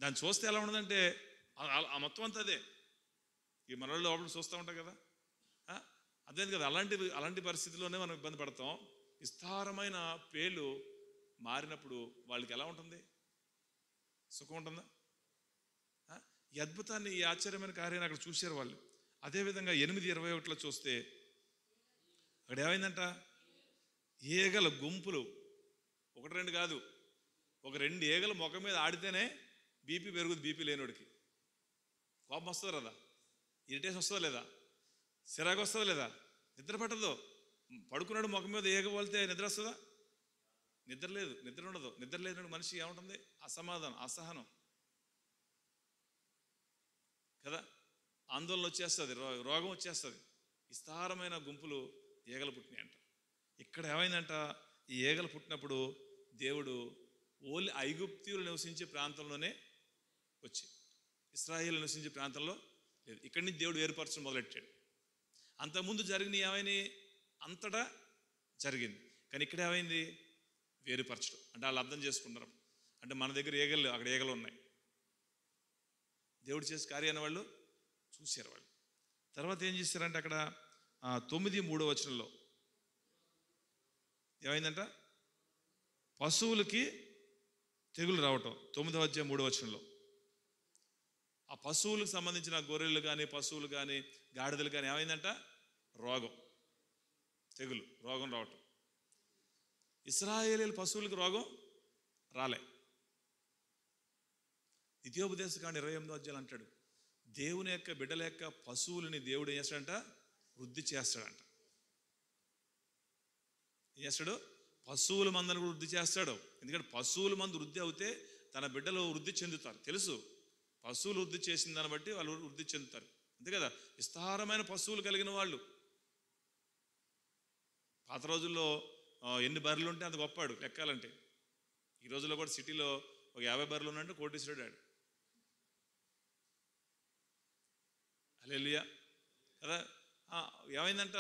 దాన్ని చూస్తే ఎలా ఉండదంటే ఆ మొత్తం అంతా అదే. ఈ మనలో లోపల చూస్తూ ఉంటాం కదా, అదే కదా. అలాంటి పరిస్థితిలోనే మనం ఇబ్బంది పడతాం. విస్తారమైన పేలు మారినప్పుడు వాళ్ళకి ఎలా ఉంటుంది, సుఖం ఉంటుందా? ఈ అద్భుతాన్ని, ఈ ఆశ్చర్యమైన కార్యాన్ని అక్కడ చూశారు వాళ్ళు. అదేవిధంగా 8:21లో చూస్తే అక్కడ ఏమైందంట, ఈగల గుంపులు, 1-2 కాదు, ఒక 2 ఈగలు ముఖం మీద ఆడితేనే బీపీ పెరుగుతుంది. బీపీ లేనివాడికి కోపం వస్తుంది కదా, ఇరిటేషన్ వస్తుందా లేదా, సిరాకు వస్తుందా లేదా, నిద్ర పట్టదు. పడుకున్నాడు ముఖం మీద ఈగ పోలితే నిద్ర వస్తుందా, నిద్ర లేదు, నిద్ర ఉండదు. నిద్ర లేని మనిషి ఏముంటుంది, అసమాధానం, అసహనం కదా, ఆందోళన వచ్చేస్తుంది, రోగం వచ్చేస్తుంది. విస్తారమైన గుంపులు ఈగలు పుట్టినాయంట. ఇక్కడ ఏమైందంట, ఈ ఈగలు పుట్టినప్పుడు దేవుడు ఓన్లీ ఐగుప్తీయులు నివసించే ప్రాంతంలోనే వచ్చి, ఇశ్రాయేలు నివసించే ప్రాంతంలో లేదు. ఇక్కడి నుంచి దేవుడు ఏర్పరచడం మొదలెట్టాడు. అంతకుముందు జరిగిన ఏమైంది, అంతటా జరిగింది. కానీ ఇక్కడ ఏమైంది, వేరుపరచడం. అంటే వాళ్ళు అర్థం చేసుకుంటారు, అంటే మన దగ్గర ఈగలు, అక్కడ ఈగలు ఉన్నాయి. దేవుడు చేసే కార్యాన్ని వాళ్ళు చూశారు వాళ్ళు. తర్వాత ఏం చేశారంటే అక్కడ 9:3 వచనంలో ఏమైందంట, పశువులకి తెగులు రావటం. 9వ అధ్యాయం 3వ వచనంలో ఆ పశువులకు సంబంధించిన గొర్రెలు కానీ, పశువులు కానీ, గాడిదలు కానీ ఏమైందంట, రోగం, తెగులు, రోగం రావటం. ఇశ్రాయేలీయుల పశువులకు రోగం రాలే. ద్వితీయోపదేశకాండం 28వ అధ్యాయం అంటాడు, దేవుని యొక్క బిడ్డల యొక్క పశువులని దేవుడు ఏం చేస్తాడంట, వృద్ధి చేస్తాడంట. ఏం చేస్తాడు, పశువుల మందను కూడా వృద్ధి చేస్తాడు. ఎందుకంటే పశువుల మందు వృద్ధి అవుతే తన బిడ్డలు వృద్ధి చెందుతారు. తెలుసు, పశువులు వృద్ధి చేసిన దాన్ని బట్టి వాళ్ళు వృద్ధి చెందుతారు. అంతే కదా. విస్తారమైన పశువులు కలిగిన వాళ్ళు. పాత రోజుల్లో ఎన్ని బర్రెలు ఉంటే అంత గొప్పాడు లెక్కాలంటే. ఈ రోజుల్లో కూడా సిటీలో ఒక 50 బర్రెలు ఉన్నట్టు కోటీశ్వరుడు. హల్లెలూయా కదా. ఏమైందంట,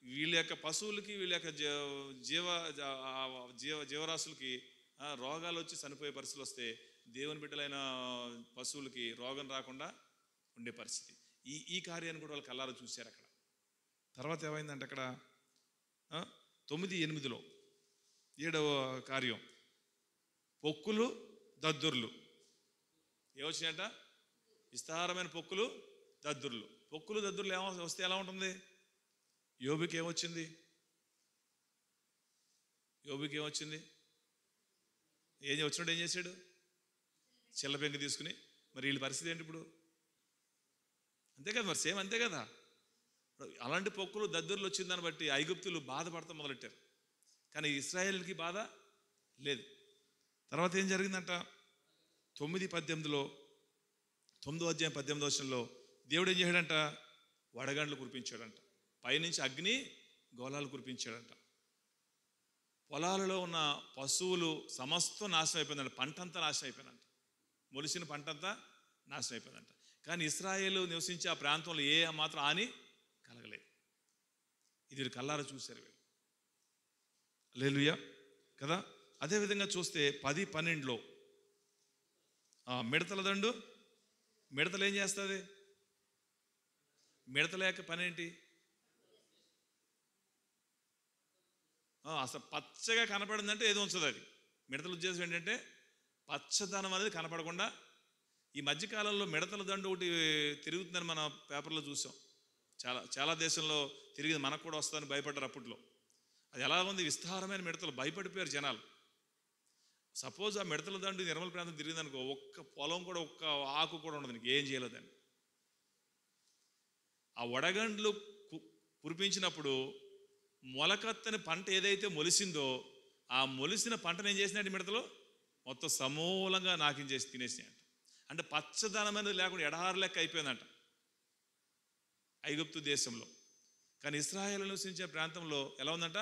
వీళ్ళ యొక్క పశువులకి, వీళ్ళ యొక్క జీవరాశులకి రోగాలు వచ్చి చనిపోయే పరిస్థితులు వస్తే, దేవుని బిడ్డలైన పశువులకి రోగం రాకుండా ఉండే పరిస్థితి. ఈ కార్యాన్ని కూడా వాళ్ళు కళ్ళారా చూశారు అక్కడ. తర్వాత ఏమైందంటే అక్కడ 9:8 7వ కార్యం, పొక్కులు దద్దుర్లు ఏమొచ్చినాయంట? విస్తారమైన పొక్కులు దద్దుర్లు. పొక్కులు దద్దుర్లు వస్తే ఎలా ఉంటుంది? యోబుకి ఏమొచ్చింది? వచ్చినట్టు ఏం చేశాడు? చిల్లపెంక తీసుకుని. మరి వీళ్ళ పరిస్థితి ఏంటి ఇప్పుడు? అంతే కదా, మరి సేమ్ అంతే కదా. అలాంటి పొక్కులు దద్దుర్లు వచ్చిందని బట్టి ఐగుప్తులు బాధపడతాం మొదలెట్టారు, కానీ ఇశ్రాయేలుకి బాధ లేదు. తర్వాత ఏం జరిగిందంట? 9:18 9వ అధ్యాయం 18వ వచనంలో దేవుడు ఏం చేశాడంట? వడగండ్లు కురిపించాడంట, పైనుంచి అగ్ని గోళాలు కురిపించాడంట. పొలాలలో ఉన్న పశువులు సమస్తం నాశనం అయిపోయిందంట, పంటంతా నాశనం అయిపోయిందంట, మొలిసిన పంటంతా నాశనం అయిపోయిందంట. కానీ ఇశ్రాయేలు నివసించే ఆ ప్రాంతంలో ఏ మాత్రం హాని కలగలేదు. ఇది వీరు కళ్ళారా చూశారు వీళ్ళు. హల్లెలూయా కదా. అదేవిధంగా చూస్తే 10:12 మిడతల దండు. మిడతలు ఏం చేస్తుంది? మిడతల యొక్క పని ఏంటి? అసలు పచ్చగా కనపడిందంటే ఏదో ఉంచదు అది. మిడతల ఉద్దేశం ఏంటంటే పచ్చదనం అనేది కనపడకుండా. ఈ మధ్యకాలంలో మిడతల దండు ఒకటి తిరుగుతుందని మన పేపర్లో చూసాం. చాలా దేశంలో తిరిగి మనకు కూడా వస్తుందని భయపడ్డారు అప్పట్లో. అది ఎలా ఉంది? విస్తారమైన మిడతలు, భయపడిపోయారు జనాలు. సపోజ్ ఆ మిడతల దండు నిర్మల ప్రాంతం తిరిగిందనుకో, ఒక్క పొలం కూడా, ఒక్క ఆకు కూడా ఉండదు, ఏం చేయలేదని. ఆ వడగండ్లు కురిపించినప్పుడు మొలకత్తని పంట ఏదైతే మొలిసిందో ఆ మొలిసిన పంటను ఏం చేసినట్టు మిడతలు మొత్తం సమూలంగా నాకించేసి తినేసినాయంట. అంటే పచ్చదనం అనేది లేకుండా ఎడారి లెక్క అయిపోయిందంట ఐగుప్తు దేశంలో. కానీ ఇశ్రాయేలు నివసించే ప్రాంతంలో ఎలా ఉందంట?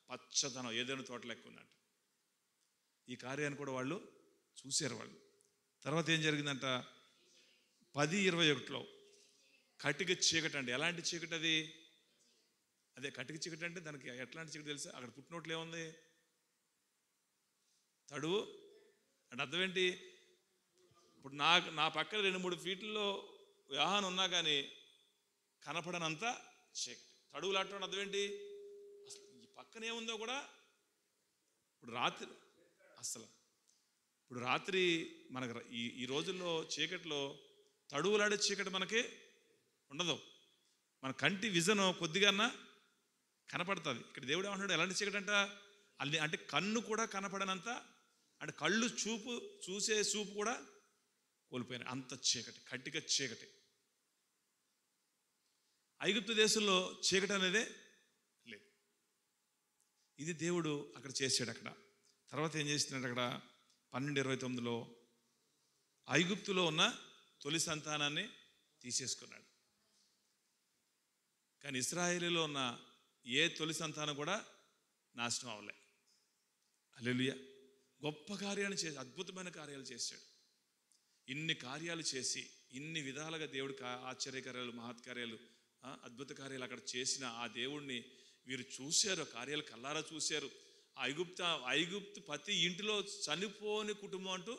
పచ్చదనం, ఏదైనా తోట లెక్క ఉందంట. ఈ కార్యాన్ని కూడా వాళ్ళు చూశారు వాళ్ళు. తర్వాత ఏం జరిగిందంట? 10:21 కటిక చీకటి అండి. ఎలాంటి చీకటి అది? అదే కటిక చీకటి అంటే దానికి ఎట్లాంటి చీకటి తెలుసా? అక్కడ పుట్టినోట్లు ఏముంది? తడువు అంటే అర్థం ఏంటి? ఇప్పుడు నా పక్కన 2-3 ఫీట్లలో వాహనం ఉన్నా కానీ కనపడనంత చీకటి. తడువులాటం అర్థం ఏంటి? అసలు ఈ పక్కన ఏముందో కూడా ఇప్పుడు రాత్రి మనకు ఈ రోజుల్లో చీకట్లో తడువులాడే చీకటి మనకి ఉండదు. మన కంటి విజన్ కొద్దిగా కనపడుతుంది. ఇక్కడ దేవుడు ఏమంటాడు? ఎలాంటి చీకటి అంట? అంటే కన్ను కూడా కనపడనంత, అంటే కళ్ళు చూసే చూపు కూడా కోల్పోయినాయి, అంత చీకటి, కట్టిక చీకటి. ఐగుప్తు దేశంలో చీకటి అనేదే లేదు. ఇది దేవుడు అక్కడ చేశాడు. అక్కడ తర్వాత ఏం చేస్తున్నాడు? అక్కడ 12:29 ఐగుప్తులో ఉన్న తొలి సంతానాన్ని తీసేసుకున్నాడు. కానీ ఇశ్రాయేలులో ఉన్న ఏ తొలి సంతానం కూడా నాశనం అవ్వలే. హల్లెలూయా. గొప్ప కార్యాలు చేసి, అద్భుతమైన కార్యాలు చేశాడు. ఇన్ని కార్యాలు చేసి, ఇన్ని విధాలుగా దేవుడికి ఆశ్చర్యకార్యాలు, మహత్కార్యాలు, అద్భుత కార్యాలు అక్కడ చేసిన ఆ దేవుడిని వీరు చూశారు, కార్యాలు కల్లారా చూశారు. ఐగుప్తు ప్రతి ఇంటిలో చనిపోని కుటుంబం అంటూ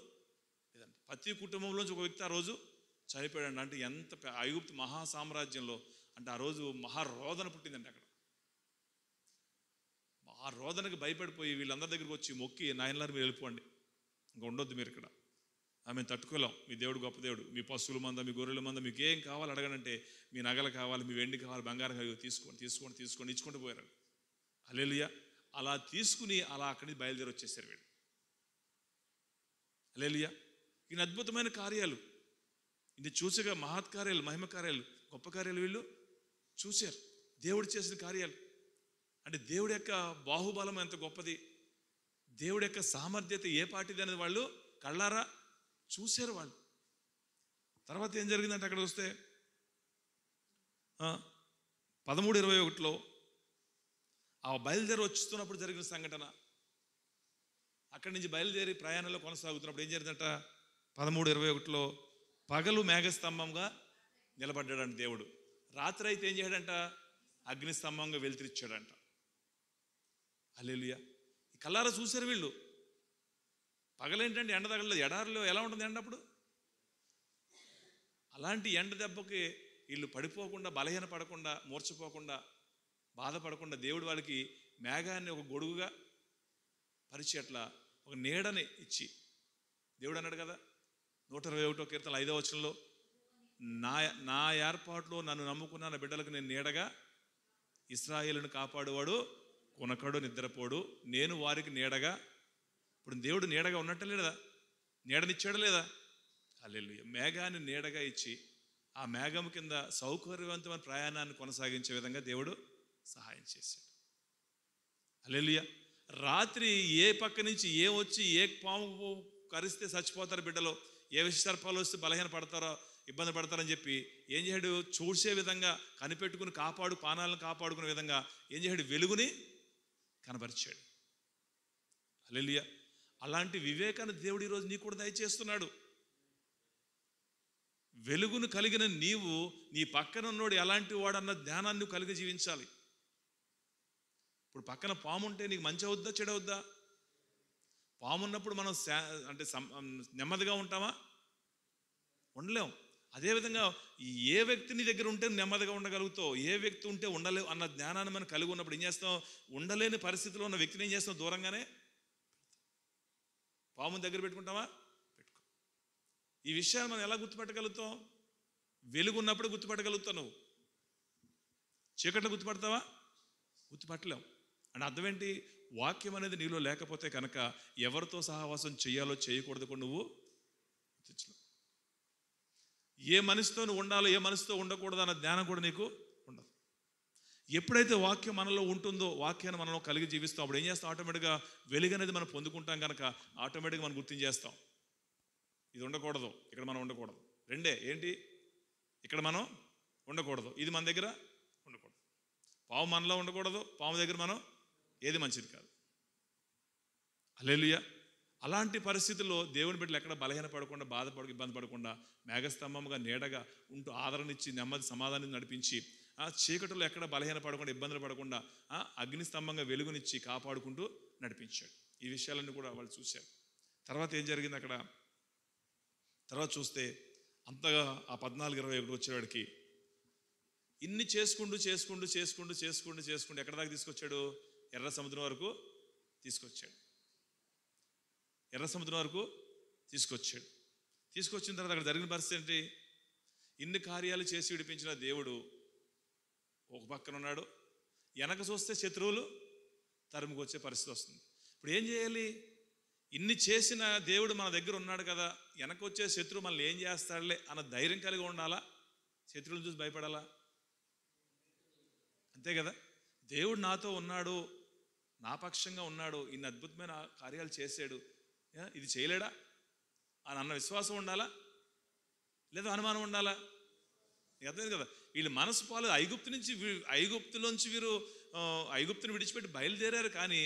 లేదంట. ప్రతి కుటుంబంలోంచి ఒక వ్యక్తి ఆ రోజు చనిపోయాడు. అంటే ఎంత ఐగుప్తు మహా సామ్రాజ్యంలో అంటే ఆ రోజు మహారోదన పుట్టిందండి. అక్కడ ఆ రోదనకి భయపడిపోయి వీళ్ళందరి దగ్గరికి వచ్చి మొక్కి, నాయనలారు మీరు వెళ్ళిపోండి, ఇంకా ఉండొద్దు మీరు ఇక్కడ, మేము తట్టుకోలేం, మీ దేవుడు గొప్ప దేవుడు, మీ పశువుల మంద, మీ గొర్రెల మంద, మీకు ఏం కావాలి అడగనంటే, మీ నగలు కావాలి, మీ వెండి కావాలి, బంగారం కావాలి, తీసుకోండి ఇచ్చుకుంటూ పోయారు. హల్లెలూయా. అలా తీసుకుని అలా అక్కడి నుంచి బయలుదేరి వచ్చేసారు వీళ్ళు. హల్లెలూయా. ఈయన అద్భుతమైన కార్యాలు, ఇది చూసగా మహత్కార్యాలు, మహిమ కార్యాలు, గొప్ప కార్యాలు వీళ్ళు చూశారు. దేవుడు చేసిన కార్యాలు అంటే దేవుడి యొక్క బాహుబలం ఎంత గొప్పది, దేవుడి యొక్క సామర్థ్యత ఏ పాటిది అనేది వాళ్ళు కళ్ళారా చూశారు వాళ్ళు. తర్వాత ఏం జరిగిందంటే అక్కడ వస్తే 13:21 ఆ బయలుదేరి వస్తున్నప్పుడు జరిగిన సంఘటన. అక్కడి నుంచి బయలుదేరి ప్రయాణంలో కొనసాగుతున్నప్పుడు ఏం జరిగిందంట? 13:21 పగలు మేఘస్తంభంగా నిలబడ్డాడంట దేవుడు. రాత్రి అయితే ఏం చేయడంట? అగ్నిస్తంభంగా వెలుతురిచ్చాడంట. హల్లెలూయా. కల్లారా చూశారు వీళ్ళు. పగలేంటంటే ఎండ తగలలేదు. ఎడారిలో ఎలా ఉంటుంది ఎండ అప్పుడు? అలాంటి ఎండ దెబ్బకి వీళ్ళు పడిపోకుండా, బలహీన పడకుండా, మూర్చపోకుండా, బాధపడకుండా దేవుడు వాళ్ళకి మేఘాన్ని ఒక గొడుగుగా పరిచి అట్లా ఒక నీడని ఇచ్చి, దేవుడు అన్నాడు కదా 121 కీర్తన 5వ వచనంలో, నా నా ఏర్పాటులో నన్ను నమ్ముకున్న నా బిడ్డలకు నేను నీడగా, ఇశ్రాయేలును కాపాడువాడు కొనకడు నిద్రపోడు, నేను వారికి నీడగా. ఇప్పుడు దేవుడు నీడగా ఉన్నట్టు లేదా? నీడనిచ్చాడు లేదా? హల్లెలూయా. మేఘాన్ని నీడగా ఇచ్చి ఆ మేఘం కింద సౌకర్యవంతమైన ప్రయాణాన్ని కొనసాగించే విధంగా దేవుడు సహాయం చేశాడు. హల్లెలూయా. రాత్రి ఏ పక్క నుంచి ఏ వచ్చి ఏ పాము కరిస్తే చచ్చిపోతారు బిడ్డలు, ఏ విషసర్పాలు వస్తే బలహీన పడతారో, ఇబ్బంది పడతారని చెప్పి ఏం చేయడు? చూసే విధంగా, కనిపెట్టుకుని పానాలను కాపాడుకునే విధంగా ఏం చేయడు? వెలుగుని కనబరిచాడు. హల్లెలూయా. అలాంటి వివేకాన్ని దేవుడు ఈరోజు నీకు కూడా దయచేస్తున్నాడు. వెలుగును కలిగిన నీవు నీ పక్కన ఉన్నోడు ఎలాంటి వాడన్న ధ్యానాన్ని కలిగి జీవించాలి. ఇప్పుడు పక్కన పాము ఉంటే నీకు మంచి అవుద్దా, చెడవుద్దా? పాము ఉన్నప్పుడు మనం అంటే నెమ్మదిగా ఉంటామా? ఉండలేం. అదేవిధంగా ఏ వ్యక్తి నీ దగ్గర ఉంటే నెమ్మదిగా ఉండగలుగుతావు, ఏ వ్యక్తి ఉంటే ఉండలేవు అన్న జ్ఞానాన్ని మనం కలిగి ఉన్నప్పుడు ఏం చేస్తాం? ఉండలేని పరిస్థితిలో ఉన్న వ్యక్తిని ఏం చేస్తాం? దూరంగానే. పాముని దగ్గర పెట్టుకుంటావా? పెట్టుకో. ఈ విషయాన్ని మనం ఎలా గుర్తుపెట్టగలుగుతాం? వెలుగు ఉన్నప్పుడు గుర్తుపెట్టగలుగుతావు. నువ్వు చీకట్లో గుర్తుపడతావా? గుర్తుపట్టలేం. అంటే అర్థం ఏంటి? వాక్యం అనేది నీలో లేకపోతే కనుక ఎవరితో సహవాసం చేయాలో చేయకూడదు కూడా నువ్వు గుర్తించలేవు. ఏ మనిషితో నువ్వు ఉండాలో, ఏ మనిషితో ఉండకూడదు అన్న జ్ఞానం కూడా నీకు ఉండదు. ఎప్పుడైతే వాక్యం మనలో ఉంటుందో, వాక్యాన్ని మనలో కలిగి జీవిస్తాం, అప్పుడు ఏం చేస్తాం? ఆటోమేటిక్గా వెలుగు అనేది మనం పొందుకుంటాం కనుక ఆటోమేటిక్గా మనం గుర్తించేస్తాం. ఇది ఉండకూడదు, ఇక్కడ మనం ఉండకూడదు. రెండే ఏంటి? ఇక్కడ మనం ఉండకూడదు, ఇది మన దగ్గర ఉండకూడదు. పాము మనలో ఉండకూడదు, పాము దగ్గర మనం ఏది మంచిది కాదు. హల్లెలూయా. అలాంటి పరిస్థితుల్లో దేవుని బిడ్డలు ఎక్కడ బలహీన పడకుండా, ఇబ్బంది పడకుండా, మేఘస్తంభముగా నీడగా ఉంటూ ఆదరణిచ్చి, నెమ్మది సమాధానం నడిపించి, చీకటిలో ఎక్కడ బలహీన పడకుండా, ఇబ్బందులు పడకుండా అగ్నిస్తంభంగా వెలుగునిచ్చి కాపాడుకుంటూ నడిపించాడు. ఈ విషయాలన్నీ కూడా వాళ్ళు చూశారు. తర్వాత ఏం జరిగింది అక్కడ? తర్వాత చూస్తే అంతగా ఆ 14:21 వచ్చేవాడికి ఇన్ని చేసుకుంటూ ఎక్కడ దాకా తీసుకొచ్చాడు? ఎర్ర సముద్రం వరకు తీసుకొచ్చాడు. ఎర్ర సముద్రం వరకు తీసుకొచ్చాడు. తీసుకొచ్చిన తర్వాత అక్కడ జరిగిన పరిస్థితి ఏంటి? ఇన్ని కార్యాలు చేసి విడిపించిన దేవుడు ఒక పక్కన ఉన్నాడు, వెనక చూస్తే శత్రువులు తరుముకు వచ్చే పరిస్థితి వస్తుంది. ఇప్పుడు ఏం చేయాలి? ఇన్ని చేసిన దేవుడు మన దగ్గర ఉన్నాడు కదా, వెనక వచ్చే శత్రువు మనల్ని ఏం చేస్తాడులే అన్న ధైర్యం కలిగి ఉండాలా? శత్రువులను చూసి భయపడాలా? అంతే కదా. దేవుడు నాతో ఉన్నాడు, నా పక్షంగా ఉన్నాడు, ఇన్ని అద్భుతమైన కార్యాలు చేశాడు, ఇది చేయలేడా అని అన్న విశ్వాసం ఉండాలా? లేదా అనుమానం ఉండాలా? అర్థమైంది కదా. వీళ్ళు మనసు పాలు ఐగుప్తులోంచి వీరు ఐగుప్తుని విడిచిపెట్టి బయలుదేరారు, కానీ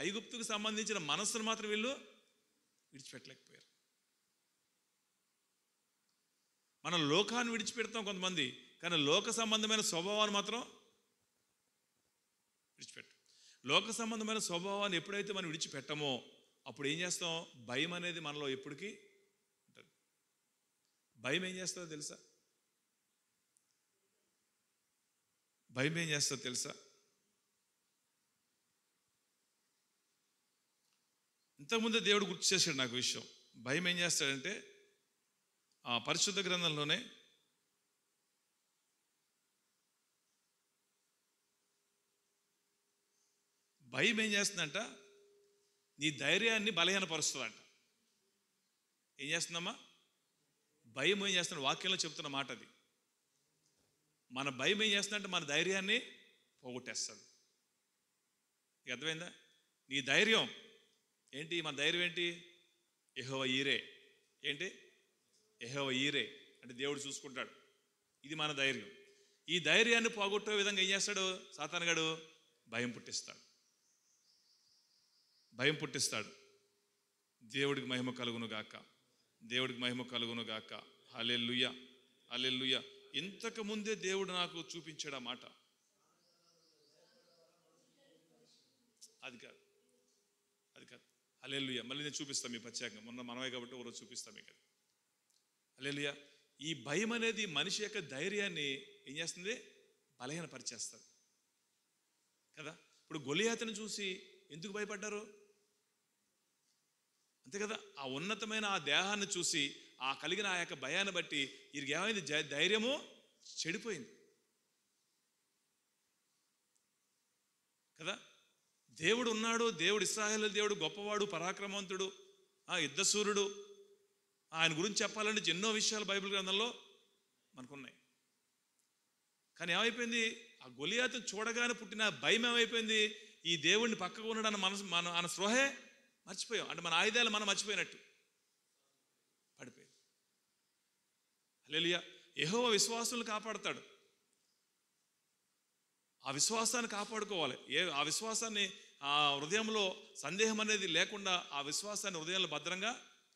ఐగుప్తుకు సంబంధించిన మనస్సును మాత్రం వీళ్ళు విడిచిపెట్టలేకపోయారు. మనం లోకాన్ని విడిచిపెడతాం కొంతమంది, కానీ లోక సంబంధమైన స్వభావాన్ని మాత్రం విడిచిపెట్టాం. లోక సంబంధమైన స్వభావాన్ని ఎప్పుడైతే మనం విడిచిపెట్టమో అప్పుడు ఏం చేస్తాం? భయం అనేది మనలో ఎప్పటికీ ఉంటుంది. భయం ఏం చేస్తుందో తెలుసా? భయం ఏం చేస్తుందో తెలుసా? ఇంతకుముందే దేవుడు గుర్తు చేశాడు నాకు విషయం. భయం ఏం చేస్తాడంటే, ఆ పరిశుద్ధ గ్రంథంలోనే భయం ఏం చేస్తుందంట? నీ ధైర్యాన్ని బలహీనపరుస్తుందంట. ఏం చేస్తుందమ్మా? భయం ఏం చేస్తున్న? వాక్యంలో చెప్తున్న మాట అది. మన భయం ఏం చేస్తుందంటే మన ధైర్యాన్ని పోగొట్టేస్తుంది. అర్థమైందా? నీ ధైర్యం ఏంటి? మన ధైర్యం ఏంటి? యెహోవా ఈరే. ఏంటి? యెహోవా ఈరే అంటే దేవుడు చూసుకుంటాడు. ఇది మన ధైర్యం. ఈ ధైర్యాన్ని పోగొట్టే విధంగా ఏం చేస్తాడు సాతానుగాడు? భయం పుట్టిస్తాడు. భయం పుట్టిస్తాడు. దేవుడికి మహిమ కలుగును గాక, దేవుడికి మహిమ కలుగును గాక. హల్లెలూయా, హల్లెలూయా. ఇంతకు ముందే దేవుడు నాకు చూపించాడు ఆ మాట. అది కాదు, అది కాదు. హల్లెలూయా. మళ్ళీ నేను చూపిస్తాను మీ ప్రత్యేకంగా. మొన్న మనమే కాబట్టి ఒకరోజు చూపిస్తాను మీకు. హల్లెలూయా. ఈ భయం అనేది మనిషి యొక్క ధైర్యాన్ని ఏం చేస్తుంది? బలహీనపరిచేస్తుంది కదా. ఇప్పుడు గొలియాతును చూసి ఎందుకు భయపడ్డారు? అంతే కదా. ఆ ఉన్నతమైన ఆ దేహాన్ని చూసి, ఆ కలిగిన ఆ యొక్క భయాన్ని బట్టి వీరికి ఏమైంది? ధైర్యము చెడిపోయింది కదా. దేవుడు ఉన్నాడు, దేవుడు ఇశ్రాయేలు దేవుడు గొప్పవాడు, పరాక్రమవంతుడు, యుద్ధశూరుడు, ఆయన గురించి చెప్పాలంటే ఎన్నో విషయాలు బైబిల్ గ్రంథంలో మనకున్నాయి. కానీ ఏమైపోయింది? ఆ గొలియాతును చూడగానే పుట్టిన భయం ఏమైపోయింది? ఈ దేవుడిని పక్కకు ఉండడానికి మన స్పృహే మర్చిపోయాం. అంటే మన ఆయుధాలు మనం మర్చిపోయినట్టు పడిపోయింది. హల్లెలూయా. యెహోవా విశ్వాసులను కాపాడుతాడు. ఆ విశ్వాసాన్ని కాపాడుకోవాలి. ఆ విశ్వాసాన్ని ఆ హృదయంలో సందేహం అనేది లేకుండా ఆ విశ్వాసాన్ని హృదయంలో భద్రంగా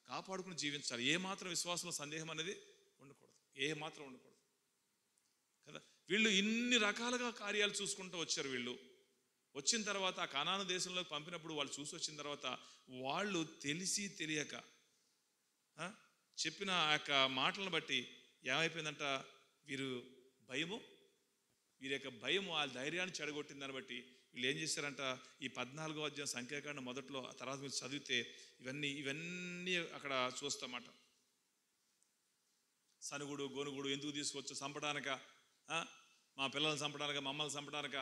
కాపాడుకుని జీవించాలి. ఏ మాత్రం విశ్వాసంలో సందేహం అనేది ఉండకూడదు, ఏ మాత్రం ఉండకూడదు కదా. వీళ్ళు ఇన్ని రకాలుగా కార్యాలు చూసుకుంటూ వచ్చారు. వీళ్ళు వచ్చిన తర్వాత ఆ కనాను దేశంలోకి పంపినప్పుడు వాళ్ళు చూసి వచ్చిన తర్వాత వాళ్ళు తెలిసి తెలియక చెప్పిన ఆ యొక్క మాటలను బట్టి ఏమైపోయిందంట? వీరి యొక్క భయము ఆ ధైర్యాన్ని చెడగొట్టింది. దాన్ని బట్టి వీళ్ళు ఏం చేశారంట? ఈ 14వ అధ్యాయం సంఖ్యాకాండం మొదట్లో, ఆ తర్వాత మీరు చదివితే ఇవన్నీ అక్కడ చూస్తామాట. సనుగుడు గోనుగుడు ఎందుకు తీసుకొచ్చు? చంపడానిక? మా పిల్లల్ని చంపడానిక? మమ్మల్ని చంపడానిక?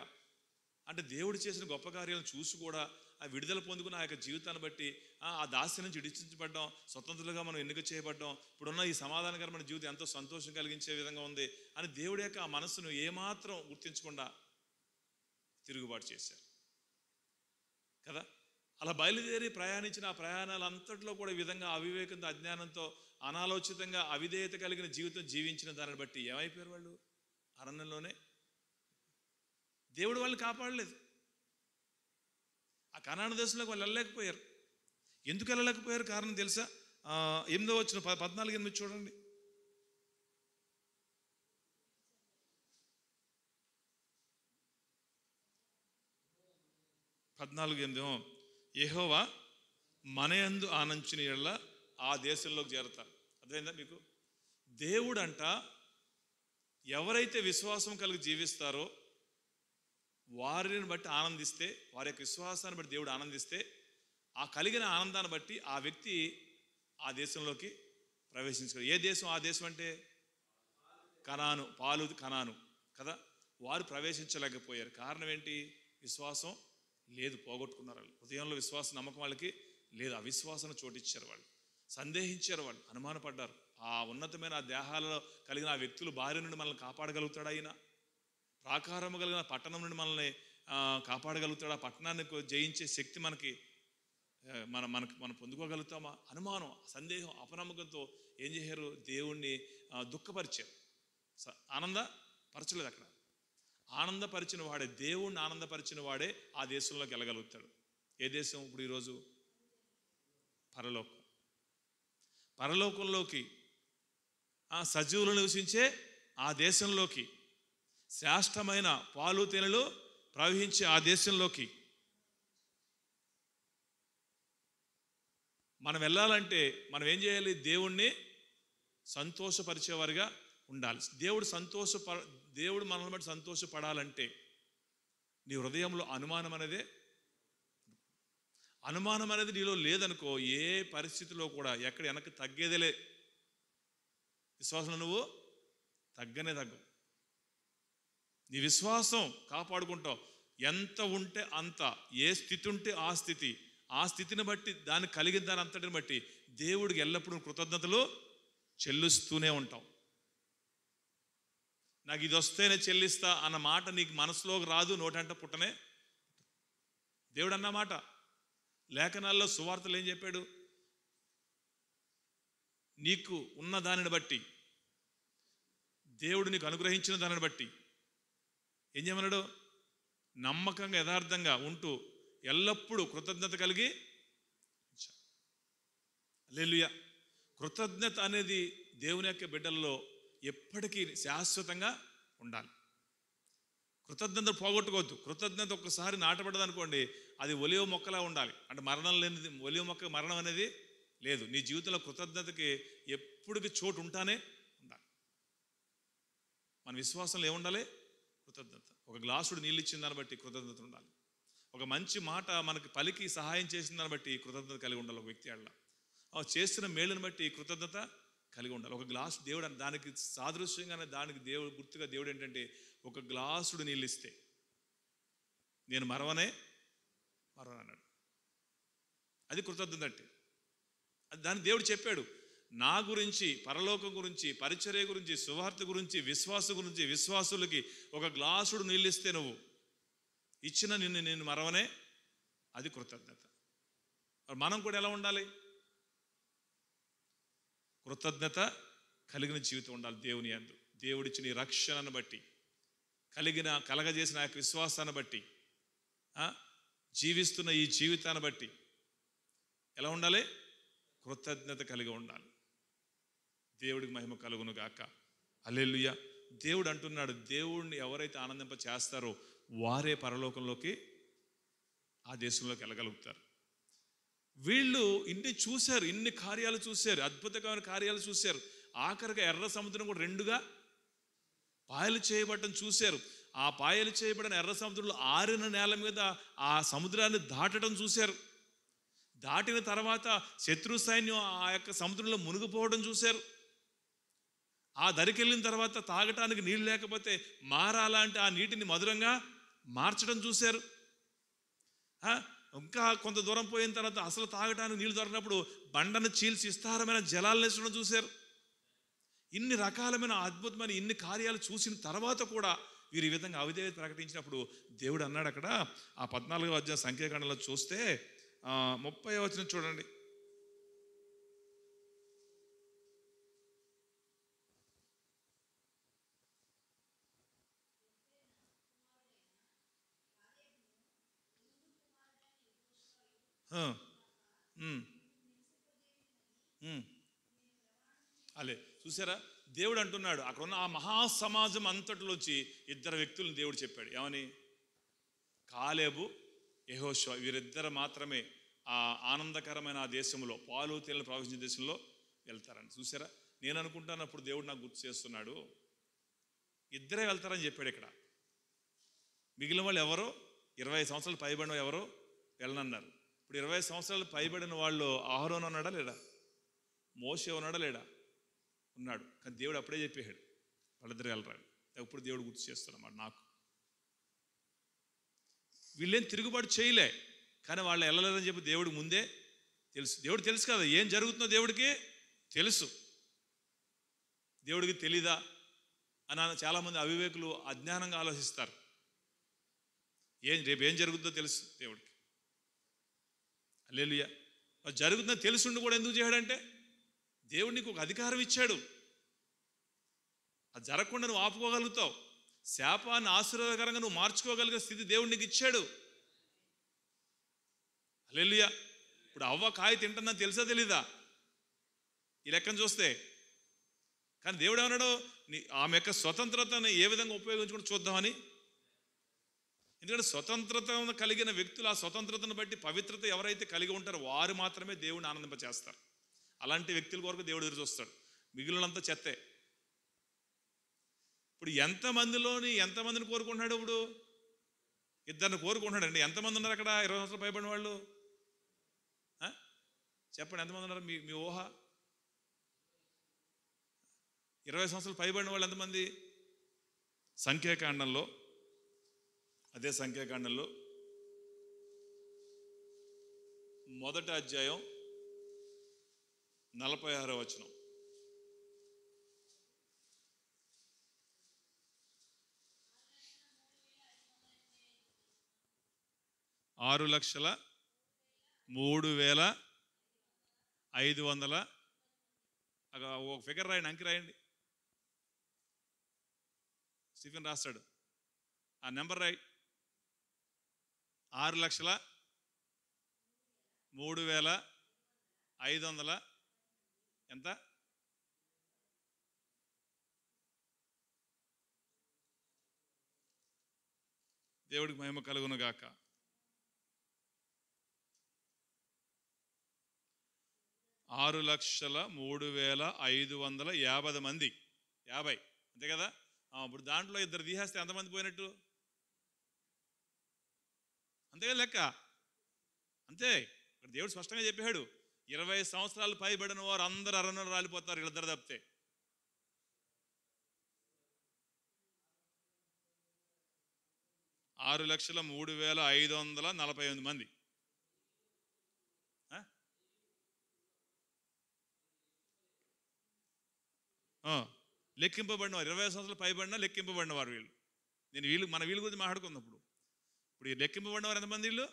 అంటే దేవుడు చేసిన గొప్ప కార్యాలను చూసి కూడా ఆ విడుదల పొందుకున్న ఆ యొక్క జీవితాన్ని బట్టి ఆ దాస్యం నుంచి విడిచించబడ్డాం, స్వతంత్రులుగా మనం ఎన్నిక చేయబడ్డాం. ఇప్పుడున్న ఈ సమాధానకరమైన జీవితం ఎంతో సంతోషం కలిగించే విధంగా ఉంది అని దేవుడి యొక్క ఆ మనస్సును ఏమాత్రం గుర్తించకుండా తిరుగుబాటు చేశారు కదా. అలా బయలుదేరి ప్రయాణించిన ఆ ప్రయాణాలంతట్లో కూడా ఈ విధంగా అవివేకంతో, అజ్ఞానంతో, అనాలోచితంగా అవిధేయత కలిగిన జీవితం జీవించిన దాన్ని బట్టి ఏమైపోయారు? వాళ్ళు అరణ్యంలోనే. దేవుడు వాళ్ళని కాపాడలేదు. ఆ కనాను దేశంలోకి వాళ్ళు వెళ్ళలేకపోయారు. ఎందుకు వెళ్ళలేకపోయారు? కారణం తెలుసా? 8వ వచనం 14-8 చూడండి. 14:8 యెహోవా మనయందు ఆనందించిన యెడల ఆ దేశంలోకి చేరతారు. అర్థమైందా మీకు? దేవుడంట ఎవరైతే విశ్వాసం కలిగి జీవిస్తారో వారిని బట్టి ఆనందిస్తే, వారి యొక్క విశ్వాసాన్ని బట్టి దేవుడు ఆనందిస్తే, ఆ కలిగిన ఆనందాన్ని బట్టి ఆ వ్యక్తి ఆ దేశంలోకి ప్రవేశించగలరు. ఏ దేశం? ఆ దేశం అంటే కనాను, పాలు కనాను కదా. వారు ప్రవేశించలేకపోయారు. కారణం ఏంటి? విశ్వాసం లేదు, పోగొట్టుకున్నారు. వాళ్ళు హృదయంలో విశ్వాసం, నమ్మకం వాళ్ళకి లేదు. అవిశ్వాసాన్ని చోటిచ్చారు. వాళ్ళు సందేహించారు, వాళ్ళు అనుమానపడ్డారు. ఆ ఉన్నతమైన ఆ దేహాలలో కలిగిన ఆ వ్యక్తులు భార్య నుండి మనల్ని కాపాడగలుగుతాడు? ఆయన ప్రాకారము కలిగిన పట్టణం నుండి మనల్ని కాపాడగలుగుతాడు? ఆ పట్టణాన్ని జయించే శక్తి మనకి మనం పొందుకోగలుగుతామా? అనుమానం, సందేహం, అపనమ్మకంతో ఏం చేశారు? దేవుణ్ణి దుఃఖపరిచారు. ఆనందపరచలేదు. అక్కడ ఆనందపరిచిన వాడే, దేవుణ్ణి ఆనందపరిచిన వాడే ఆ దేశంలోకి వెళ్ళగలుగుతాడు. ఏ దేశం? ఇప్పుడు ఈరోజు పరలోకం. పరలోకంలోకి, సజీవులు నివసించే ఆ దేశంలోకి, శ్రేష్టమైన పాలు తేనెలు ప్రవహించే ఆ దేశంలోకి మనం వెళ్ళాలంటే మనం ఏం చేయాలి? దేవుణ్ణి సంతోషపరిచేవారిగా ఉండాలి. దేవుడు మనల్ని బట్టి సంతోషపడాలంటే నీ హృదయంలో అనుమానం అనేది నీలో లేదనుకో, ఏ పరిస్థితిలో కూడా ఎక్కడ వెనక్కి తగ్గేదేలే. విశ్వాసంలో నువ్వు తగ్గనే తగ్గవు. నీ విశ్వాసం కాపాడుకుంటావు. ఎంత ఉంటే అంత, ఏ స్థితి ఉంటే ఆ స్థితిని బట్టి, దాన్ని కలిగిన దాని అంతటిని బట్టి దేవుడికి ఎల్లప్పుడూ కృతజ్ఞతలు చెల్లిస్తూనే ఉంటావు. నాకు ఇది వస్తేనే చెల్లిస్తా అన్న మాట నీకు మనసులోకి రాదు, నోటంట పుట్టనే. దేవుడు అన్నమాట లేఖనాల్లో, సువార్తలు ఏం చెప్పాడు? నీకు ఉన్న దానిని బట్టి, దేవుడు నీకు అనుగ్రహించిన దానిని బట్టి ఏం చేయమన్నాడు? నమ్మకంగా, యథార్థంగా ఉంటూ ఎల్లప్పుడూ కృతజ్ఞత కలిగి. హల్లెలూయా. కృతజ్ఞత అనేది దేవుని యొక్క బిడ్డల్లో ఎప్పటికీ శాశ్వతంగా ఉండాలి. కృతజ్ఞత పోగొట్టుకోవద్దు. కృతజ్ఞత ఒక్కసారి నాటబడ్డదనుకోండి, అది ఒలివ మొక్కలా ఉండాలి. అంటే మరణం లేనిది, ఒలివ మొక్క మరణం అనేది లేదు. నీ జీవితంలో కృతజ్ఞతకి ఎప్పటికీ చోటు ఉంటానే ఉండాలి. మన విశ్వాసంలో ఏముండాలి? కృతజ్ఞత. ఒక గ్లాసుడు నీళ్ళు ఇచ్చిన దాన్ని బట్టి కృతజ్ఞత ఉండాలి. ఒక మంచి మాట మనకి పలికి సహాయం చేసిన దాన్ని బట్టి కృతజ్ఞత కలిగి ఉండాలి. ఒక వ్యక్తి అట్లా చేస్తున్న మేలుని బట్టి కృతజ్ఞత కలిగి ఉండాలి. ఒక గ్లాసు దేవుడు దానికి సాదృశ్యంగానే దానికి దేవుడు గుర్తుగా దేవుడు ఏంటంటే ఒక గ్లాసుడు నీళ్ళు ఇస్తే నేను మరవనే అన్నాడు. అది కృతజ్ఞత అంటే. అది దాన్ని దేవుడు చెప్పాడు. నా గురించి, పరలోకం గురించి, పరిచర్య గురించి, సువార్త గురించి, విశ్వాసులకి ఒక గ్లాసుడు నీళ్ళు ఇస్తే నువ్వు ఇచ్చిన నేను మరవనే, అది కృతజ్ఞత. మనం కూడా ఎలా ఉండాలి? కృతజ్ఞత కలిగిన జీవితం ఉండాలి. దేవుని యందు దేవుడిచ్చిన ఈ రక్షణను బట్టి, కలగజేసిన ఆ యొక్క విశ్వాసాన్ని బట్టి, జీవిస్తున్న ఈ జీవితాన్ని బట్టి ఎలా ఉండాలి? కృతజ్ఞత కలిగి ఉండాలి. దేవుడికి మహిమ కలుగును గాక. హల్లెలూయా. దేవుడు అంటున్నాడు, దేవుడిని ఎవరైతే ఆనందింప చేస్తారో వారే పరలోకంలోకి, ఆ దేశంలోకి వెళ్ళగలుగుతారు. వీళ్ళు ఇన్ని చూశారు, ఇన్ని కార్యాలు చూశారు, అద్భుతమైన కార్యాలు చూశారు. ఆఖరిగా ఎర్ర సముద్రం కూడా రెండుగా పాయలు చేయబడటం చూశారు. ఆ పాయలు చేయబడిన ఎర్ర సముద్రంలో ఆరిన నేల మీద ఆ సముద్రాన్ని దాటడం చూశారు. దాటిన తర్వాత శత్రు సైన్యం ఆ యొక్క సముద్రంలో మునిగిపోవడం చూశారు. ఆ దరికి వెళ్ళిన తర్వాత తాగటానికి నీళ్ళు లేకపోతే మారాలంటే ఆ నీటిని మధురంగా మార్చడం చూశారు. ఇంకా కొంత దూరం పోయిన తర్వాత అసలు తాగటానికి నీళ్ళు దొరికినప్పుడు బండను చీల్చి విస్తారమైన జలాలు వేసడం చూశారు. ఇన్ని రకాలమైన అద్భుతమైన ఇన్ని కార్యాలు చూసిన తర్వాత కూడా వీరు ఈ విధంగా అవిధేయత ప్రకటించినప్పుడు దేవుడు అన్నాడు అక్కడ ఆ 14వ అధ్యాయం సంఖ్యాకాండంలో చూస్తే 30వ వచనం చూడండి. అలే చూసారా, దేవుడు అంటున్నాడు అక్కడ ఉన్న ఆ మహాసమాజం అంతటిలోంచి ఇద్దరు వ్యక్తులను దేవుడు చెప్పాడు. ఏమని? కాలేబు, యెహోషువ, వీరిద్దరు మాత్రమే ఆ ఆనందకరమైన ఆ దేశంలో, పాలు తేనెలు ప్రవహించిన దేశంలో వెళ్తారని. చూసారా, నేను అనుకుంటాను అప్పుడు దేవుడు నాకు గుర్తు చేస్తున్నాడు, ఇద్దరే వెళ్తారని చెప్పాడు. ఇక్కడ మిగిలిన వాళ్ళు ఎవరో 20 సంవత్సరాలు పైబడిన ఎవరో వెళ్ళనన్నారు. ఇప్పుడు 20 సంవత్సరాలు పైబడిన వాళ్ళు అహరోను ఉన్నాడా లేడా? మోషే ఉన్నాడా లేడా? ఉన్నాడు. కానీ దేవుడు అప్పుడే చెప్పేశాడు వాళ్ళిద్దరు వెళ్ళరాడు. ఎప్పుడు దేవుడు గుర్తు చేస్తున్నమాట నాకు. వీళ్ళేం తిరుగుబాటు చేయలే, కానీ వాళ్ళు వెళ్ళలేదని చెప్పి దేవుడికి ముందే తెలుసు. దేవుడు తెలుసు కదా ఏం జరుగుతుందో, దేవుడికి తెలుసు. దేవుడికి తెలీదా అని చాలామంది అవివేకులు అజ్ఞానంగా ఆలోచిస్తారు. రేపు ఏం జరుగుతుందో తెలుసు దేవుడికి. హల్లెలూయా. జరుగుతుందో తెలుసుండి కూడా ఎందుకు చేయడంటే దేవుడు నీకు ఒక అధికారం ఇచ్చాడు. అది జరగకుండా నువ్వు ఆపుకోగలుగుతావు. శాపాన్ని ఆశీర్వాదకరంగా నువ్వు మార్చుకోగలిగే స్థితి దేవుడు నీకు ఇచ్చాడు. హల్లెలూయా. ఇప్పుడు అవ్వ కాయ తింటుందని తెలుసా తెలీదా ఈ లెక్కను చూస్తే? కానీ దేవుడు ఏమన్నాడు, ఆమె యొక్క స్వతంత్రతను ఏ విధంగా ఉపయోగించుకుంటూ చూద్దామని. ఎందుకంటే స్వతంత్రత కలిగిన వ్యక్తులు ఆ స్వతంత్రతను బట్టి పవిత్రత ఎవరైతే కలిగి ఉంటారో వారు మాత్రమే దేవుడిని ఆనందింపచేస్తారు. అలాంటి వ్యక్తుల కొరకు దేవుడు ఎదురు చూస్తాడు. మిగిలినంతా చెత్తే. ఇప్పుడు ఎంతమందిని కోరుకుంటున్నాడు? ఇప్పుడు ఇద్దరిని కోరుకుంటున్నాడండి. ఎంతమంది ఉన్నారు అక్కడ 20 సంవత్సరాలు పైబడిన వాళ్ళు? చెప్పండి, ఎంతమంది ఉన్నారు? మీ ఊహ. 20 సంవత్సరాలు పైబడిన వాళ్ళు ఎంతమంది? సంఖ్యాకాండంలో, అదే సంఖ్యాకాండంలో 1వ అధ్యాయం 46వ వచనం. ఆరు 6,03,500 ఒక ఫిగర్ రాయండి, అంకి రాయండి. స్టీఫెన్ రాస్తాడు ఆ నెంబర్ రాయి. 6,03,500 ఎంత? దేవుడికి మహిమ కలుగును గాక. 6,03,550 మంది. 50 అంతే కదా? ఇప్పుడు దాంట్లో ఇద్దరు తీసేస్తే ఎంతమంది పోయినట్టు? అంతేగా లెక్క. అంతే. ఇక్కడ దేవుడు స్పష్టంగా చెప్పాడు, 20 సంవత్సరాలు పైబడిన వారు అందరూ అరణ్యంలో రాలిపోతారు, వీళ్ళిద్దరు తప్పితే. ఆ 6,03,548 మంది. లెక్కింపబడిన వారు 20 సంవత్సరాలు పైబడినా లెక్కింపబడిన వారు వీళ్ళు. మన వీళ్ళ గురించి మాట్లాడుకున్నప్పుడు ఇప్పుడు ఈ లెక్కింపబడిన వారు ఎంతమంది? వీళ్ళు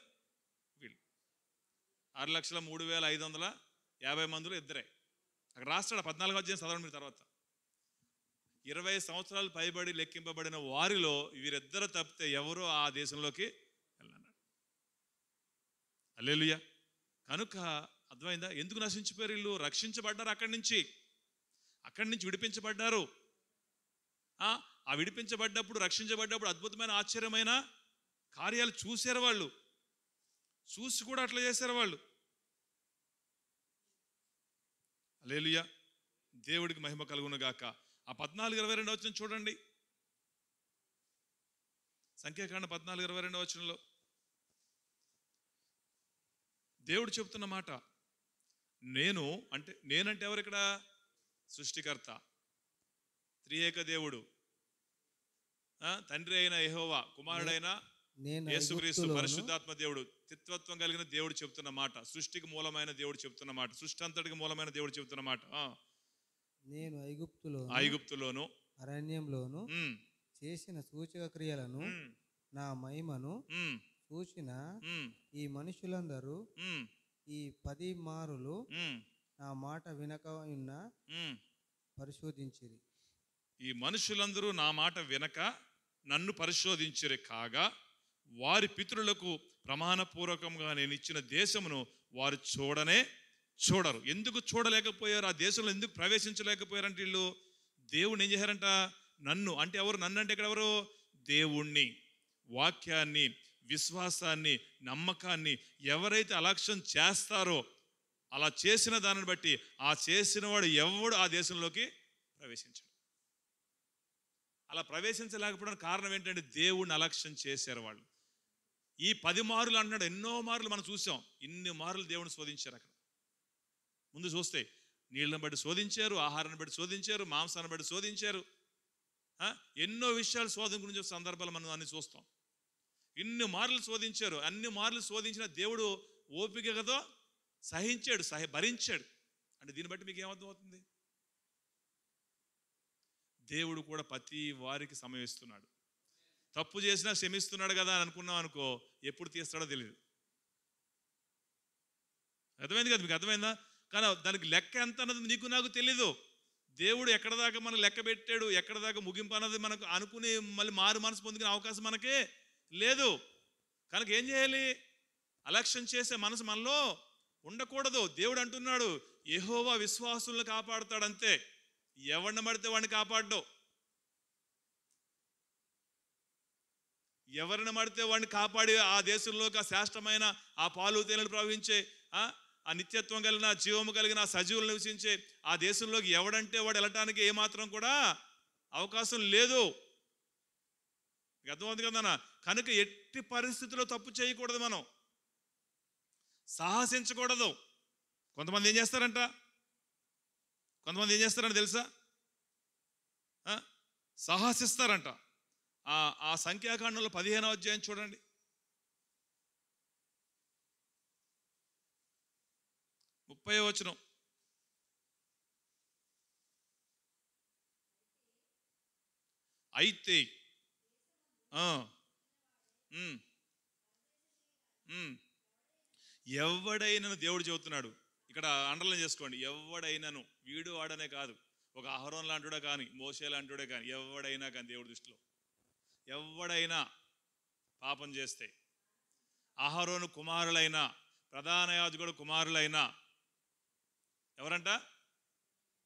6,03,550 మందిలో ఇద్దరే. అక్కడ రాస్తాడు 14వ అధ్యాయం చదవండి మీరు తర్వాత. 20 సంవత్సరాలు పైబడి లెక్కింపబడిన వారిలో వీరిద్దరు తప్పితే ఎవరో ఆ దేశంలోకి వెళ్ళన్నాడు. హల్లెలూయా. కనుక అర్థమైందా ఎందుకు నశించిపోయారు వీళ్ళు? రక్షించబడ్డారు, అక్కడి నుంచి విడిపించబడ్డారు. ఆ విడిపించబడ్డప్పుడు, రక్షించబడ్డప్పుడు అద్భుతమైన ఆశ్చర్యమైన కార్యాలు చూశారు వాళ్ళు. చూసి కూడా అట్లా చేశారు వాళ్ళు. హల్లెలూయా. దేవుడికి మహిమ కలుగును గాక. ఆ 14:22 వచనం చూడండి. సంఖ్యాకాండం 14:22 వచనంలో దేవుడు చెప్తున్న మాట, నేనంటే ఎవరు ఇక్కడ? సృష్టికర్త, త్రియేక దేవుడు, తండ్రి అయిన యెహోవా, కుమారుడైన యేసుక్రీస్తు, పరిశుద్ధాత్మ దేవుడు, త్రిత్వత్వం కలిగిన దేవుడు చెప్తున్న మాట. సృష్టికి మూలమైన దేవుడు చెప్తున్న మాట. సృష్టి అంతటికి మూలమైన దేవుడు చెప్తున్న మాట. నేను ఐగుప్తులోను అరణ్యంలోను చేసిన సూచక క్రియలను, నా మహిమను చూసిన ఈ మనుషులందరూ ఈ 10 మారులు నా మాట వినక పరిశోధించిరి. ఈ మనుషులందరూ నా మాట వినక నన్ను పరిశోధించిరి కాగా, వారి పితరులకు ప్రమాణపూర్వకంగా నేను ఇచ్చిన దేశమును వారు చూడరు. ఎందుకు చూడలేకపోయారు? ఆ దేశంలో ఎందుకు ప్రవేశించలేకపోయారంటే వీళ్ళు దేవుణ్ణి ఏం చేశారంట? నన్ను అంటే ఎవరు? నన్ను అంటే ఇక్కడ ఎవరు? దేవుణ్ణి, వాక్యాన్ని, విశ్వాసాన్ని, నమ్మకాన్ని ఎవరైతే అలక్ష్యం చేస్తారో, అలా చేసిన దానిని బట్టి ఆ చేసిన వాడు ఎవడు ఆ దేశంలోకి ప్రవేశించాడు. అలా ప్రవేశించలేకపోవడానికి కారణం ఏంటంటే దేవుణ్ణి అలక్ష్యం చేశారు వాళ్ళు. ఈ 10 మారులు అంటున్నాడు. ఎన్నో మార్లు మనం చూసాం. ఇన్ని మార్లు దేవుని శోధించారు. అక్కడ ముందు చూస్తే నీళ్ళని బట్టి శోధించారు, ఆహారాన్ని బట్టి శోధించారు, మాంసాన్ని బట్టి శోధించారు. ఎన్నో విషయాలు శోధన గురించి సందర్భాలు మనం అన్ని చూస్తాం. ఇన్ని మార్లు శోధించారు. అన్ని మార్లు శోధించిన దేవుడు ఓపికతో సహించాడు, భరించాడు. అంటే దీన్ని బట్టి మీకు ఏమర్థం అవుతుంది? దేవుడు కూడా ప్రతి వారికి సమయం ఇస్తున్నాడు. తప్పు చేసినా క్షమిస్తున్నాడు కదా అని అనుకున్నాం అనుకో, ఎప్పుడు తీస్తాడో తెలియదు. అర్థమైంది కదా? మీకు అర్థమైందా? కానీ దానికి లెక్క ఎంత అన్నది నీకు నాకు తెలీదు. దేవుడు ఎక్కడ దాకా మనకు లెక్క పెట్టాడు, ఎక్కడ దాకా ముగింపు అన్నది మనకు అనుకుని మళ్ళీ మారు మనసు పొందుకునే అవకాశం మనకే లేదు. కనుక ఏం చేయాలి? అలక్ష్యం చేసే మనసు మనలో ఉండకూడదు. దేవుడు అంటున్నాడు, యెహోవా విశ్వాసులను కాపాడుతాడంతే, ఎవరిని పడితే వాడిని కాపాడ్డు. ఎవరిని పడితే వాడిని కాపాడి ఆ దేశంలోకి ఆ శ్రేష్టమైన ఆ పాలు తేనెలు ప్రవహించే ఆ నిత్యత్వం కలిగిన, జీవము కలిగిన, సజీవులు నివసించే ఆ దేశంలోకి ఎవడంటే వాడు వెళ్ళటానికి ఏమాత్రం కూడా అవకాశం లేదు. అర్థమవుతుంది కదా? కనుక ఎట్టి పరిస్థితుల్లో తప్పు చేయకూడదు, మనం సాహసించకూడదు. కొంతమంది ఏం చేస్తారంట తెలుసా? సాహసిస్తారంట. ఆ సంఖ్యాకాండంలో 15వ అధ్యాయం చూడండి. ముప్పై వచనం. అయితే ఎవడైనను దేవుడు చెబుతున్నాడు. ఇక్కడ అండర్లైన్ చేసుకోండి. ఎవడైనను, వీడు వాడనే కాదు, ఒక అహరోన్ లాంటిడే కానీ, మోషే లాంటిడే కానీ, ఎవడైనా కానీ దేవుడి దృష్టిలో ఎవడైనా పాపం చేస్తే, అహరోను కుమారులైన, ప్రధాన యాజకుడు కుమారులైన, ఎవరంట?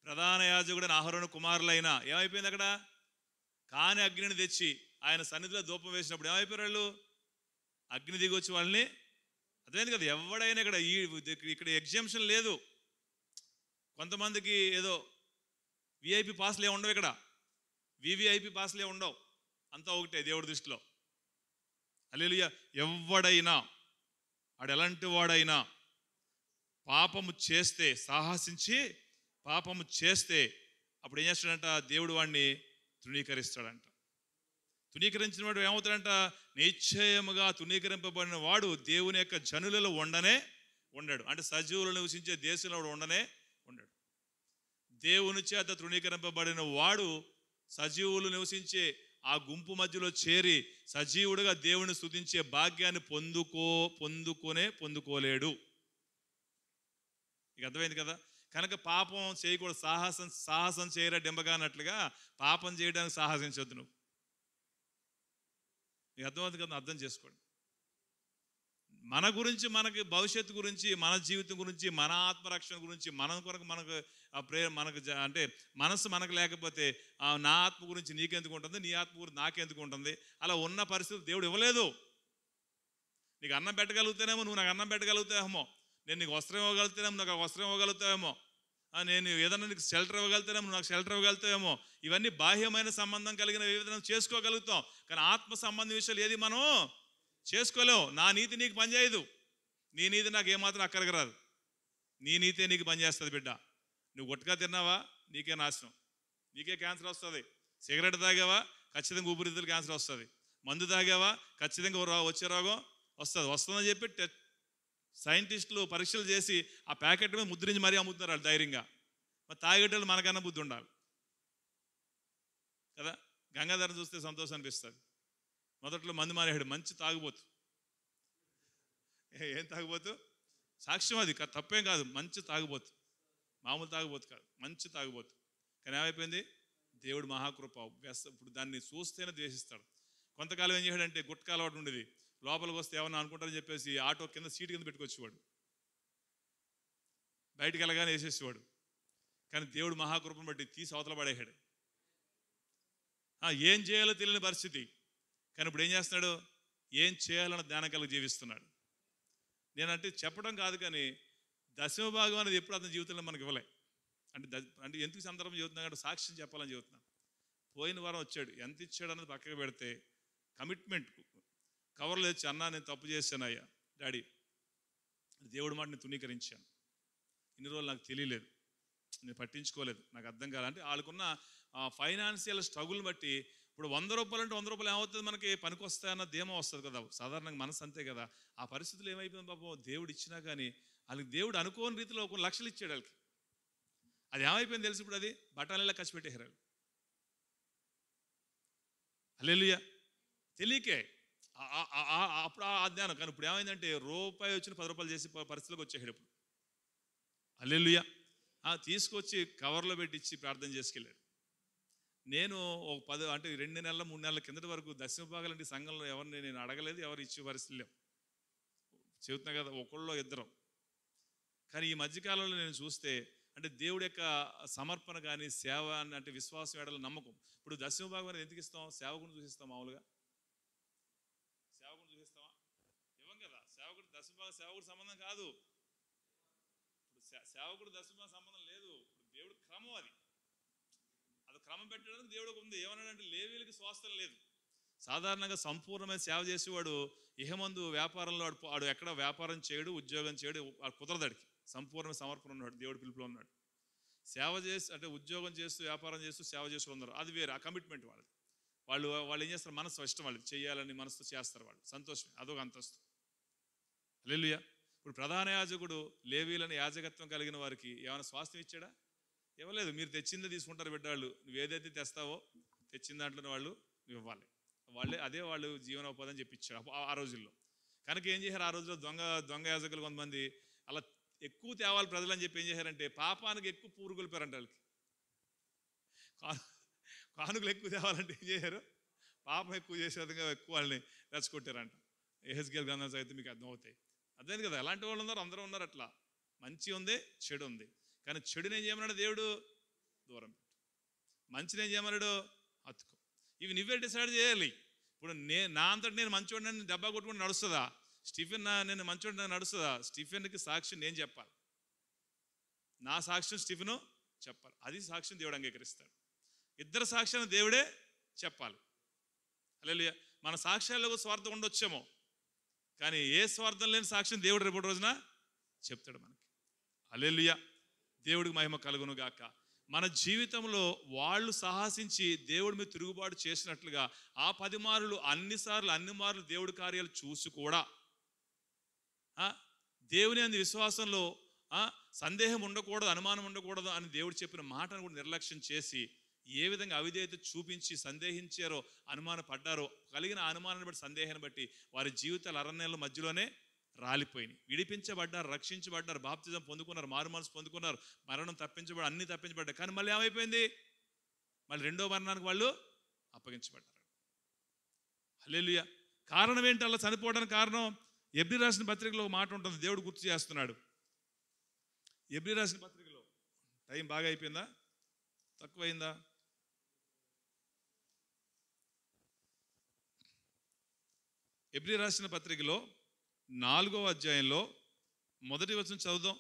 ప్రధాన యాజకుడైన అహరోను కుమారులైన ఏమైపోయింది అక్కడ? కాని అగ్నిని తెచ్చి ఆయన సన్నిధిలో ధూపం వేసినప్పుడు ఏమైపోయారు వాళ్ళు? అగ్ని దిగి వచ్చి వాళ్ళని, అదేంది కదా, ఎవడైనా ఇక్కడ ఎగ్జామ్షన్ లేదు. కొంతమందికి ఏదో విఐపి పాస్లు ఏమి ఉండవు. ఇక్కడ వివిఐపి పాస్లే ఉండవు, అంతా ఒకటే దేవుడి దృష్టిలో. హల్లెలూయా. ఎవడైనా వాడు ఎలాంటి వాడైనా పాపము చేస్తే, సాహసించి పాపము చేస్తే అప్పుడు ఏం చేస్తాడంట, దేవుడు వాడిని తృణీకరిస్తాడంట. తృణీకరించిన వాడు ఏమవుతాడంట, నిశ్చయముగా తృణీకరింపబడిన వాడు దేవుని యొక్క జనులలో ఉండడు. అంటే సజీవులు నివసించే దేశంలో ఉండడు. దేవుని చేత తృణీకరింపబడిన వాడు సజీవులు నివసించే ఆ గుంపు మధ్యలో చేరి సజీవుడుగా దేవుని స్తుతించే భాగ్యాన్ని పొందుకోలేడు. ఇక అర్థమైంది కదా. కనుక పాపం చేయకూడదు. సాహసం చేయరా డెంబగా అన్నట్లుగా పాపం చేయడానికి సాహసించొద్దు నువ్వు. మీకు అర్థమవుతుంది కదా, అర్థం చేసుకోండి. మన గురించి, మనకి భవిష్యత్తు గురించి, మన జీవితం గురించి, మన ఆత్మరక్షణ గురించి, మన కొరకు మనకు అంటే మనసు మనకు లేకపోతే నా ఆత్మ గురించి నీకెందుకు ఉంటుంది, నీ ఆత్మ గురించి నాకెందుకు ఉంటుంది? అలా ఉన్న పరిస్థితి దేవుడు ఇవ్వలేదు. నీకు అన్నం పెట్టగలుగుతానేమో, నువ్వు నాకు అన్నం పెట్టగలుగుతావేమో. నేను నీకు వస్త్రం ఇవ్వగలుగుతానేమో, నాకు వస్త్రం ఇవ్వగలుగుతావేమో. నేను ఏదన్నా నీకు షెల్టర్ ఇవ్వగలుగుతానేమో, నాకు షెల్టర్ ఇవ్వగలుగుతావేమో. ఇవన్నీ బాహ్యమైన సంబంధం కలిగిన విధంగా చేసుకోగలుగుతాం. కానీ ఆత్మ సంబంధం విషయాలు ఏది మనం చేసుకోలేవు. నా నీతి నీకు పనిచేయదు, నీ నీతి నాకు ఏమాత్రం అక్కడికి రాదు. నీ నీతే నీకు పనిచేస్తుంది బిడ్డ. నువ్వు గుట్కా తిన్నావా, నీకే నాశనం, నీకే క్యాన్సర్ వస్తుంది. సిగరెట్ తాగావా, ఖచ్చితంగా ఊపిరితిత్తులు క్యాన్సర్ వస్తుంది. మందు తాగావా, ఖచ్చితంగా వచ్చే రోగం వస్తుందని చెప్పి సైంటిస్టులు పరీక్షలు చేసి ఆ ప్యాకెట్ మీద ముద్రించి మరీ అమ్ముతున్నారు వాళ్ళు ధైర్యంగా. మరి తాగేటోళ్ళు మనకన్నా బుద్ధి ఉండాలి కదా. గంగాధరం చూస్తే సంతోషం అనిపిస్తుంది. మొదట్లో మందు మానేవాడు, మంచి తాగుబోతు. ఏం తాగుబోతు? సాక్ష్యం అది, తప్పేం కాదు. మంచి తాగుబోతు, మామూలు తాగుబోతు కాదు, మంచి తాగుబోతు. కానీ ఏమైపోయింది, దేవుడు మహాకృప. ఇప్పుడు దాన్ని చూస్తేనే ద్వేషిస్తాడు. కొంతకాలం ఏం చేశాడంటే, గుట్కా అలవాటు ఉండేది. లోపలికి వస్తే ఏమన్నా అనుకుంటారని చెప్పేసి ఆటో కింద సీటు కింద పెట్టుకొచ్చేవాడు, బయటికి వెళ్ళగానే వేసేసేవాడు. కానీ దేవుడు మహాకృపను బట్టి తీసి అవతల పడేసాడు. ఏం చేయాలో తెలియని పరిస్థితి. కానీ ఇప్పుడు ఏం చేస్తున్నాడు, ఏం చేయాలన్న జ్ఞానం కలిగి జీవిస్తున్నాడు. నేనంటే చెప్పడం కాదు, కానీ దశమ భాగం అనేది ఎప్పుడు అతని జీవితంలో మనకి ఇవ్వలే. అంటే ఎందుకు సందర్భం చెబుతున్నా అంటే సాక్ష్యం చెప్పాలని చెబుతున్నాను. పోయిన వారం వచ్చాడు, ఎంత ఇచ్చాడు అన్నది పక్కకు పెడితే కమిట్మెంట్ కవర్లో వచ్చి, అన్నా నేను తప్పు చేశాను అయ్యా డాడీ, దేవుడి మాట నేను తృణీకరించాను, ఇన్ని రోజులు నాకు తెలియలేదు, నేను పట్టించుకోలేదు, నాకు అర్థం కాదంటే వాళ్ళకున్న ఫైనాన్షియల్ స్ట్రగుల్ని బట్టి ఇప్పుడు 100 రూపాయలు అంటే 100 రూపాయలు ఏమవుతుంది, మనకి పనికి వస్తాయన్న ధీమా వస్తుంది కదా. సాధారణంగా మనసు అంతే కదా. ఆ పరిస్థితులు ఏమైపోయింది పాపం, దేవుడు ఇచ్చినా కానీ వాళ్ళకి దేవుడు అనుకోని రీతిలో 1 లక్షలు ఇచ్చాడు వాళ్ళకి. అది ఏమైపోయింది తెలిసి ఇప్పుడు అది బఠానీలా ఖర్చు పెట్టేశారు వాళ్ళు. హల్లెలూయా. తెలియకే అప్పుడు ఆ జ్ఞానం. కానీ ఇప్పుడు ఏమైందంటే రూపాయి వచ్చిన 10 రూపాయలు చేసి పరిస్థితిలోకి వచ్చేసాడు ఇప్పుడు. హల్లెలూయా. తీసుకొచ్చి కవర్లో పెట్టించి ప్రార్థన చేసుకెళ్ళాడు. నేను ఒక 10 అంటే 2 నెలల 3 నెలల కిందటి వరకు దశమ భాగాలంటే సంఘంలో ఎవరిని నేను అడగలేదు, ఎవరు ఇచ్చే పరిస్థితి లేవు. చెబుతున్నా కదా, ఒకళ్ళో ఇద్దరం. కానీ ఈ మధ్యకాలంలో నేను చూస్తే అంటే దేవుడి యొక్క సమర్పణ కానీ సేవ అంటే విశ్వాసం ఎడల నమ్మకం. ఇప్పుడు దశమ భాగం అనేది ఎందుకు ఇస్తాం, సేవకుని చూసిస్తాం. మామూలుగా సేవకుని చూసిస్తామా? ఇవ్వం కదా. సేవకుడు సంబంధం కాదు. ఇప్పుడు సేవకుడు దశమ సంబంధం లేదు. ఇప్పుడు దేవుడు క్రమం, అది క్రమం పెట్టడానికి దేవుడికి ఉంది. ఏమన్నాడంటే లేవీలకి స్వాస్థ్యం లేదు. సాధారణంగా సంపూర్ణమైన సేవ చేసేవాడు ఇహమందు వ్యాపారంలో వాడు ఎక్కడ వ్యాపారం చేయడు, ఉద్యోగం చేయడు, కుదరదాడికి. సంపూర్ణ సమర్పణ ఉన్నాడు, దేవుడి పిలుపులో ఉన్నాడు. సేవ చేసి అంటే ఉద్యోగం చేస్తూ వ్యాపారం చేస్తూ సేవ చేస్తూ ఉన్నారు, అది వేరే. ఆ కమిట్మెంట్ వాళ్ళు ఏం చేస్తారు, మనసు ఇష్టం వాళ్ళు చేయాలని మనసుతో చేస్తారు, వాళ్ళు సంతోషమే, అదొక అంతస్తు. హల్లెలూయా. ఇప్పుడు ప్రధాన యాజకుడు లేవీలను యాజకత్వం కలిగిన వారికి ఏమైనా స్వాస్థ్యం ఇచ్చాడా? ఇవ్వలేదు. మీరు తెచ్చిందే తీసుకుంటారు బిడ్డాళ్ళు. నువ్వు ఏదైతే తెస్తావో తెచ్చిన దాంట్లో వాళ్ళు నువ్వు ఇవ్వాలి. అదే వాళ్ళు జీవనోపాధి అని చెప్పించారు ఆ రోజుల్లో. కనుక ఏం చేశారు, ఆ రోజుల్లో దొంగ యాజకులు కొంతమంది అలా ఎక్కువ తేవాలి ప్రజలు అని చెప్పి ఏం చేశారంటే పాపానికి ఎక్కువ పూరుకొల్పారంట. వాళ్ళకి కానుకలు ఎక్కువ తేవాలంటే ఏం చేశారు, పాపం ఎక్కువ చేసే విధంగా ఎక్కువ వాళ్ళని రెచ్చగొట్టారంట. యెహెజ్కేలు గ్రంథం అయితే మీకు అర్థమవుతాయి. అర్థమైంది కదా. ఎలాంటి వాళ్ళు ఉన్నారు, అందరూ ఉన్నారు అట్లా. మంచి ఉంది, చెడు ఉంది. కానీ చెడుని ఏం చేయమన్నాడు దేవుడు, దూరం పెట్టు. మంచిని ఏం చేయమన్నాడు, హత్తుకో. ఇవి నువ్వే డిసైడ్ చేయాలి. ఇప్పుడు నా అంతటి నేను మంచివాడిని డబ్బా కొట్టుకుని నడుస్తుందా? స్టీఫెన్ నేను మంచివాడిని నడుస్తుందా? స్టీఫెన్కి సాక్ష్యం నేను చెప్పాలి, నా సాక్ష్యం స్టీఫెను చెప్పాలి. అది సాక్ష్యం దేవుడు అంగీకరిస్తాడు. ఇద్దరు సాక్ష్యాన్ని దేవుడే చెప్పాలి. హల్లెలూయా. మన సాక్ష్యాల్లో స్వార్థం ఉండొచ్చేమో, కానీ ఏ స్వార్థం లేని సాక్ష్యం దేవుడు రేపటి రోజున చెప్తాడు మనకి. హల్లెలూయా. దేవుడికి మహిమ కలుగును గాక. మన జీవితంలో వాళ్ళు సాహసించి దేవుడి మీద తిరుగుబాటు చేసినట్లుగా ఆ 10 మార్లు అన్ని మార్లు దేవుడి కార్యాలు చూసి కూడా దేవుని అందు విశ్వాసంలో సందేహం ఉండకూడదు, అనుమానం ఉండకూడదు అని దేవుడు చెప్పిన మాటను కూడా నిర్లక్ష్యం చేసి ఏ విధంగా అవిధేయత చూపించి సందేహించారో, అనుమానపడ్డారో, కలిగిన అనుమానాన్ని బట్టి సందేహాన్ని బట్టి వారి జీవితాలు అరణ్యాల మధ్యలోనే రాలిపోయినాయి. విడిపించబడ్డారు, రక్షించబడ్డారు, బాప్తిజం పొందుకున్నారు, మారు మనసు పొందుకున్నారు, మరణం తప్పించబడి అన్ని తప్పించబడ్డారు. కానీ మళ్ళీ ఏమైపోయింది? మళ్ళీ రెండో మరణానికి వాళ్ళు అప్పగించబడ్డారు. హల్లెలూయా. కారణం ఏంటి అలా చనిపోవడానికి కారణం? ఎబ్రీ రాసిన పత్రికలో ఒక మాట ఉంటుంది, దేవుడు గుర్తు చేస్తున్నాడు. ఎబ్రీ రాసిన పత్రికలో టైం బాగా అయిపోయిందా, తక్కువైందా? ఎబ్రీ రాసిన పత్రికలో 4వ అధ్యాయంలో 1వ వచనం చదువుదాం.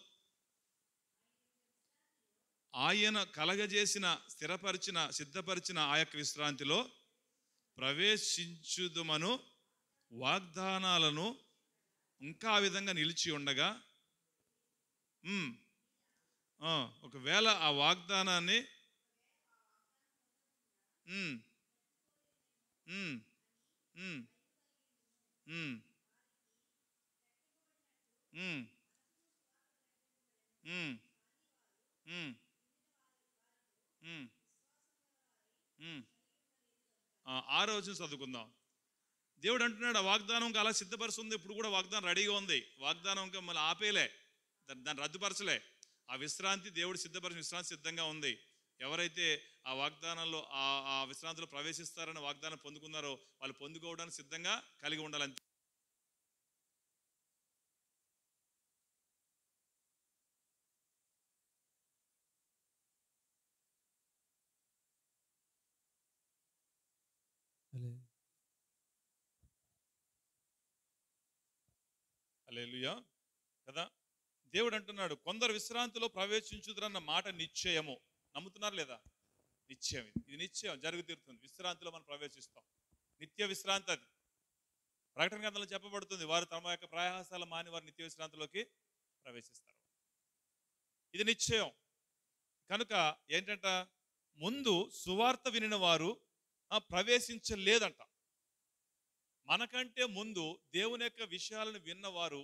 ఆయన కలగజేసిన, స్థిరపరిచిన, సిద్ధపరిచిన ఆ యొక్క విశ్రాంతిలో ప్రవేశించుదుమను వాగ్దానాలను ఇంకా ఆ విధంగా నిలిచి ఉండగా, ఒకవేళ ఆ వాగ్దానాన్ని ఆ రోజు చదువుకుందాం. దేవుడు అంటున్నాడు ఆ వాగ్దానం ఇంకా అలా సిద్ధపరుస్తుంది. ఇప్పుడు కూడా వాగ్దానం రెడీగా ఉంది. వాగ్దానం ఇంకా మళ్ళీ ఆపేలే, దాన్ని రద్దుపరచలే. ఆ విశ్రాంతి దేవుడు సిద్ధపరిచిన విశ్రాంతి సిద్ధంగా ఉంది. ఎవరైతే ఆ వాగ్దానంలో ఆ విశ్రాంతిలో ప్రవేశిస్తారని వాగ్దానం పొందుకున్నారో వాళ్ళు పొందుకోవడానికి సిద్ధంగా కలిగి ఉండాలని. హల్లెలూయా కదా. దేవుడు అంటున్నాడు కొందరు విశ్రాంతిలో ప్రవేశించుదురన్న మాట నిశ్చయము. నమ్ముతున్నారు లేదా? నిశ్చయం. ఇది నిశ్చయం, జరుగు తీరుతుంది. విశ్రాంతిలో మనం ప్రవేశిస్తాం. నిత్య విశ్రాంతి అది. ప్రకటన గ్రంథంలో చెప్పబడుతుంది, వారు తమ యొక్క ప్రయాసాల మాని వారు నిత్య విశ్రాంతిలోకి ప్రవేశిస్తారు. ఇది నిశ్చయం. కనుక ఏంటంట, ముందు సువార్త వినిన వారు ప్రవేశించలేదంట. మనకంటే ముందు దేవుని యొక్క విషయాలను విన్నవారు,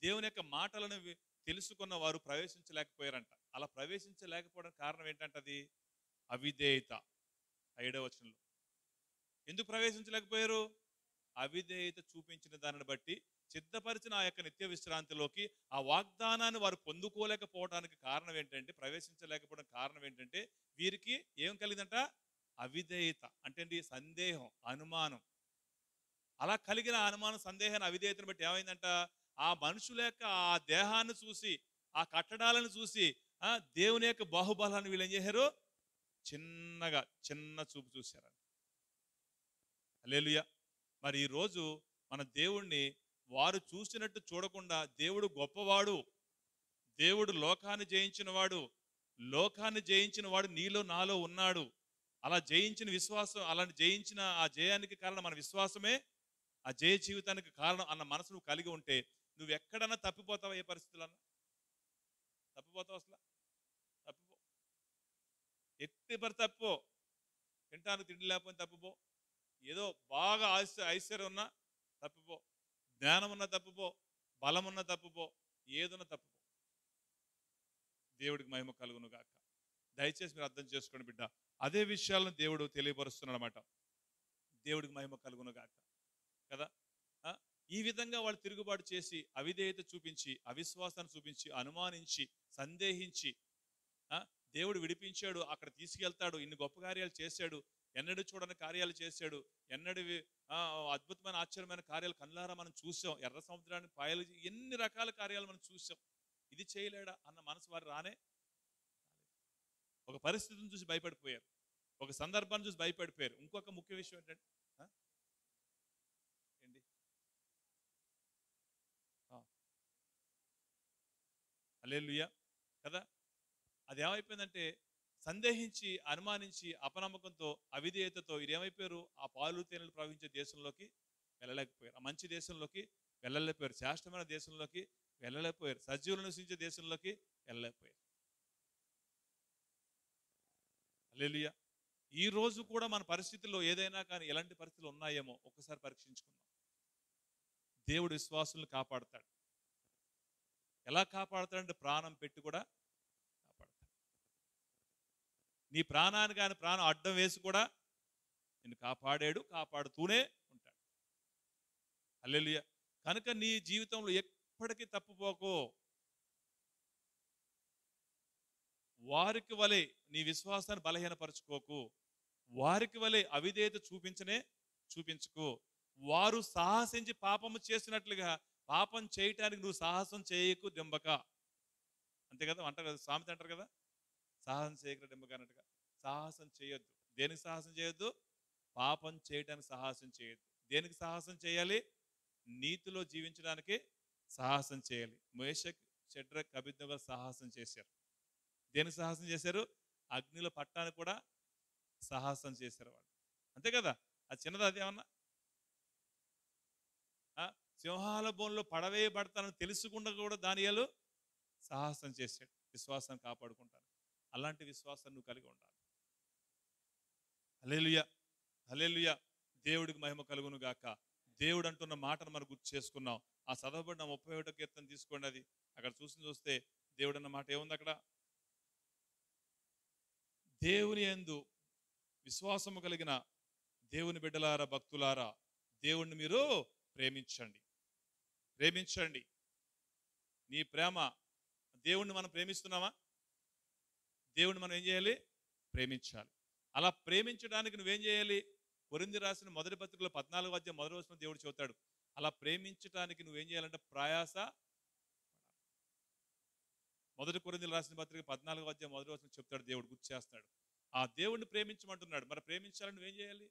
దేవుని యొక్క మాటలను తెలుసుకున్న వారు ప్రవేశించలేకపోయారంట. అలా ప్రవేశించలేకపోవడానికి కారణం ఏంటంటే అది అవిధేయత. 7వ వచనంలో ఎందుకు ప్రవేశించలేకపోయారు? అవిధేయత చూపించిన దానిని బట్టి సిద్ధపరిచిన ఆ యొక్క నిత్య విశ్రాంతిలోకి ఆ వాగ్దానాన్ని వారు పొందుకోలేకపోవడానికి కారణం ఏంటంటే, ప్రవేశించలేకపోవడానికి కారణం ఏంటంటే వీరికి ఏం కలిగిందంట? అవిధేయత. అంటే సందేహం, అనుమానం. అలా కలిగిన అనుమానం, సందేహాన్ని, అవిధేయతను బట్టి ఏమైందంట, ఆ మనుషుల యొక్క ఆ దేహాన్ని చూసి, ఆ కట్టడాలను చూసి దేవుని యొక్క బాహుబలాన్ని వీళ్ళు ఏం చేశారు? చిన్న చూపు చూశారు. హల్లెలూయా. మరి ఈరోజు మన దేవుణ్ణి వారు చూసినట్టు చూడకుండా, దేవుడు గొప్పవాడు, దేవుడు లోకాన్ని జయించిన వాడు, లోకాన్ని జయించిన వాడు నీలో నాలో ఉన్నాడు. అలా జయించిన విశ్వాసం, అలాంటి జయించిన ఆ జయానికి కారణం మన విశ్వాసమే, ఆ జయ జీవితానికి కారణం అన్న మనసు నువ్వు కలిగి ఉంటే నువ్వు ఎక్కడన్నా తప్పిపోతావా? ఏ పరిస్థితులన్నా తప్పిపోతావు? అసలు తప్పిపో. ఎట్టి పరి తప్పిపో. తింటానికి తిండి లేకపోతే తప్పిపో. ఏదో బాగా ఐశ్వర్యం ఉన్నా తప్పిపో. జ్ఞానం ఉన్నా తప్పిపో. బలం ఉన్నా తప్పిపో. ఏదున్నా తప్పిపో. దేవుడికి మహిమ కలుగును గాక. దయచేసి మీరు అర్థం చేసుకోండి బిడ్డ. అదే విషయాలను దేవుడు తెలియపరుస్తున్నాడు అన్నమాట. దేవుడికి మహిమ కలుగును గాక కదా. ఈ విధంగా వాళ్ళు తిరుగుబాటు చేసి, అవిధేయత చూపించి, అవిశ్వాసాన్ని చూపించి, అనుమానించి, సందేహించి, దేవుడు విడిపించాడు, అక్కడ తీసుకెళ్తాడు, ఇన్ని గొప్ప కార్యాలు చేశాడు, ఎన్నడూ చూడని కార్యాలు చేశాడు, ఎన్నడూ అద్భుతమైన ఆశ్చర్యమైన కార్యాలు కళ్ళారా మనం చూసాం, ఎర్ర సముద్రాన్ని పాయలు, ఎన్ని రకాల కార్యాలు మనం చూసాం. ఇది చేయలేడా అన్న మనసు వారు రానే. ఒక పరిస్థితిని చూసి భయపడిపోయారు, ఒక సందర్భాన్ని చూసి భయపడిపోయారు. ఇంకొక ముఖ్య విషయం ఏంటంటే ఏంటి, హల్లెలూయా కదా. అది ఏమైపోయిందంటే సందేహించి, అనుమానించి, అపనమ్మకంతో, అవిధేయతతో వీరేమైపోయారు? ఆ పాలు తేనెలు ప్రవహించే దేశంలోకి వెళ్ళలేకపోయారు. ఆ మంచి దేశంలోకి వెళ్ళలేకపోయారు. శ్రేష్టమైన దేశంలోకి వెళ్ళలేకపోయారు. సజీవులు నివసించే దేశంలోకి వెళ్ళలేకపోయారు. హల్లెలూయా. ఈ రోజు కూడా మన పరిస్థితుల్లో ఏదైనా కానీ ఎలాంటి పరిస్థితులు ఉన్నాయేమో ఒక్కసారి పరీక్షించుకుందాం. దేవుడు విశ్వాసులను కాపాడతాడు. ఎలా కాపాడతాడంటే ప్రాణం పెట్టి కూడా కాపాడతాడు. నీ ప్రాణానికి ఆయన ప్రాణం అడ్డం వేసి కూడా నిన్ను కాపాడాడు, కాపాడుతూనే ఉంటాడు. హల్లెలూయా. కనుక నీ జీవితంలో ఎప్పటికీ తప్పుపోకో. వారికి వలె నీ విశ్వాసాన్ని బలహీనపరచుకోకు. వారికి వలె అవిధేయత చూపించుకో. వారు సాహసించి పాపము చేసినట్లుగా పాపం చేయటానికి నువ్వు సాహసం చేయకు డింబక. అంతే కదా, అంటారు కదా, సామెత అంటారు కదా, సాహసం చేయక డింబక అన్నట్టుగా. సాహసం చేయొద్దు. దేనికి సాహసం చేయొద్దు? పాపం చేయడానికి సాహసం చేయొద్దు. దేనికి సాహసం చేయాలి? నీతిలో జీవించడానికి సాహసం చేయాలి. మేషక్, షడ్రక్, అబేద్నెగో సాహసం చేశారు. దేనికి సాహసం చేశారు? అగ్నిలో పట్టానికి కూడా సాహసం చేశారు వాళ్ళు. అంతే కదా, అది చిన్నది. అదేమన్నా సింహాల బోన్లో పడవేయబడతానని తెలుసుకుండా కూడా దానియేలు సాహసం చేశాడు విశ్వాసాన్ని కాపాడుకుంటాను. అలాంటి విశ్వాసాన్ని నువ్వు కలిగి ఉండాలి. హల్లెలూయా, హల్లెలూయా. దేవుడికి మహిమ కలుగును గాక. దేవుడు అంటున్న మాటను మనం గుర్తు చేసుకున్నాం. ఆ చదవబడిన 31వ కీర్తన తీసుకోండి. అది అక్కడ చూస్తే దేవుడు అన్న మాట ఏముంది అక్కడ? దేవుని యందు విశ్వాసము కలిగిన దేవుని బిడ్డలారా, భక్తులారా, దేవుణ్ణి మీరు ప్రేమించండి. ప్రేమించండి. నీ ప్రేమ, దేవుణ్ణి మనం ప్రేమిస్తున్నామా? దేవుణ్ణి మనం ఏం చేయాలి? ప్రేమించాలి. అలా ప్రేమించడానికి నువ్వేం చేయాలి? కొరింథీ రాసిన మొదటి పత్రికలో 14వ అధ్యాయం మొదటి వచనం దేవుడు చెబుతాడు. అలా ప్రేమించడానికి నువ్వేం చేయాలంటే ప్రయాస. మొదటి కొరింథీయులకు రాసిన పత్రిక 14వ అధ్యాయం మొదటి వచనం చెప్తాడు, దేవుడు గుర్తు చేస్తాడు. ఆ దేవుణ్ణి ప్రేమించమంటున్నాడు. మరి ప్రేమించాలని నువ్వేం చేయాలి?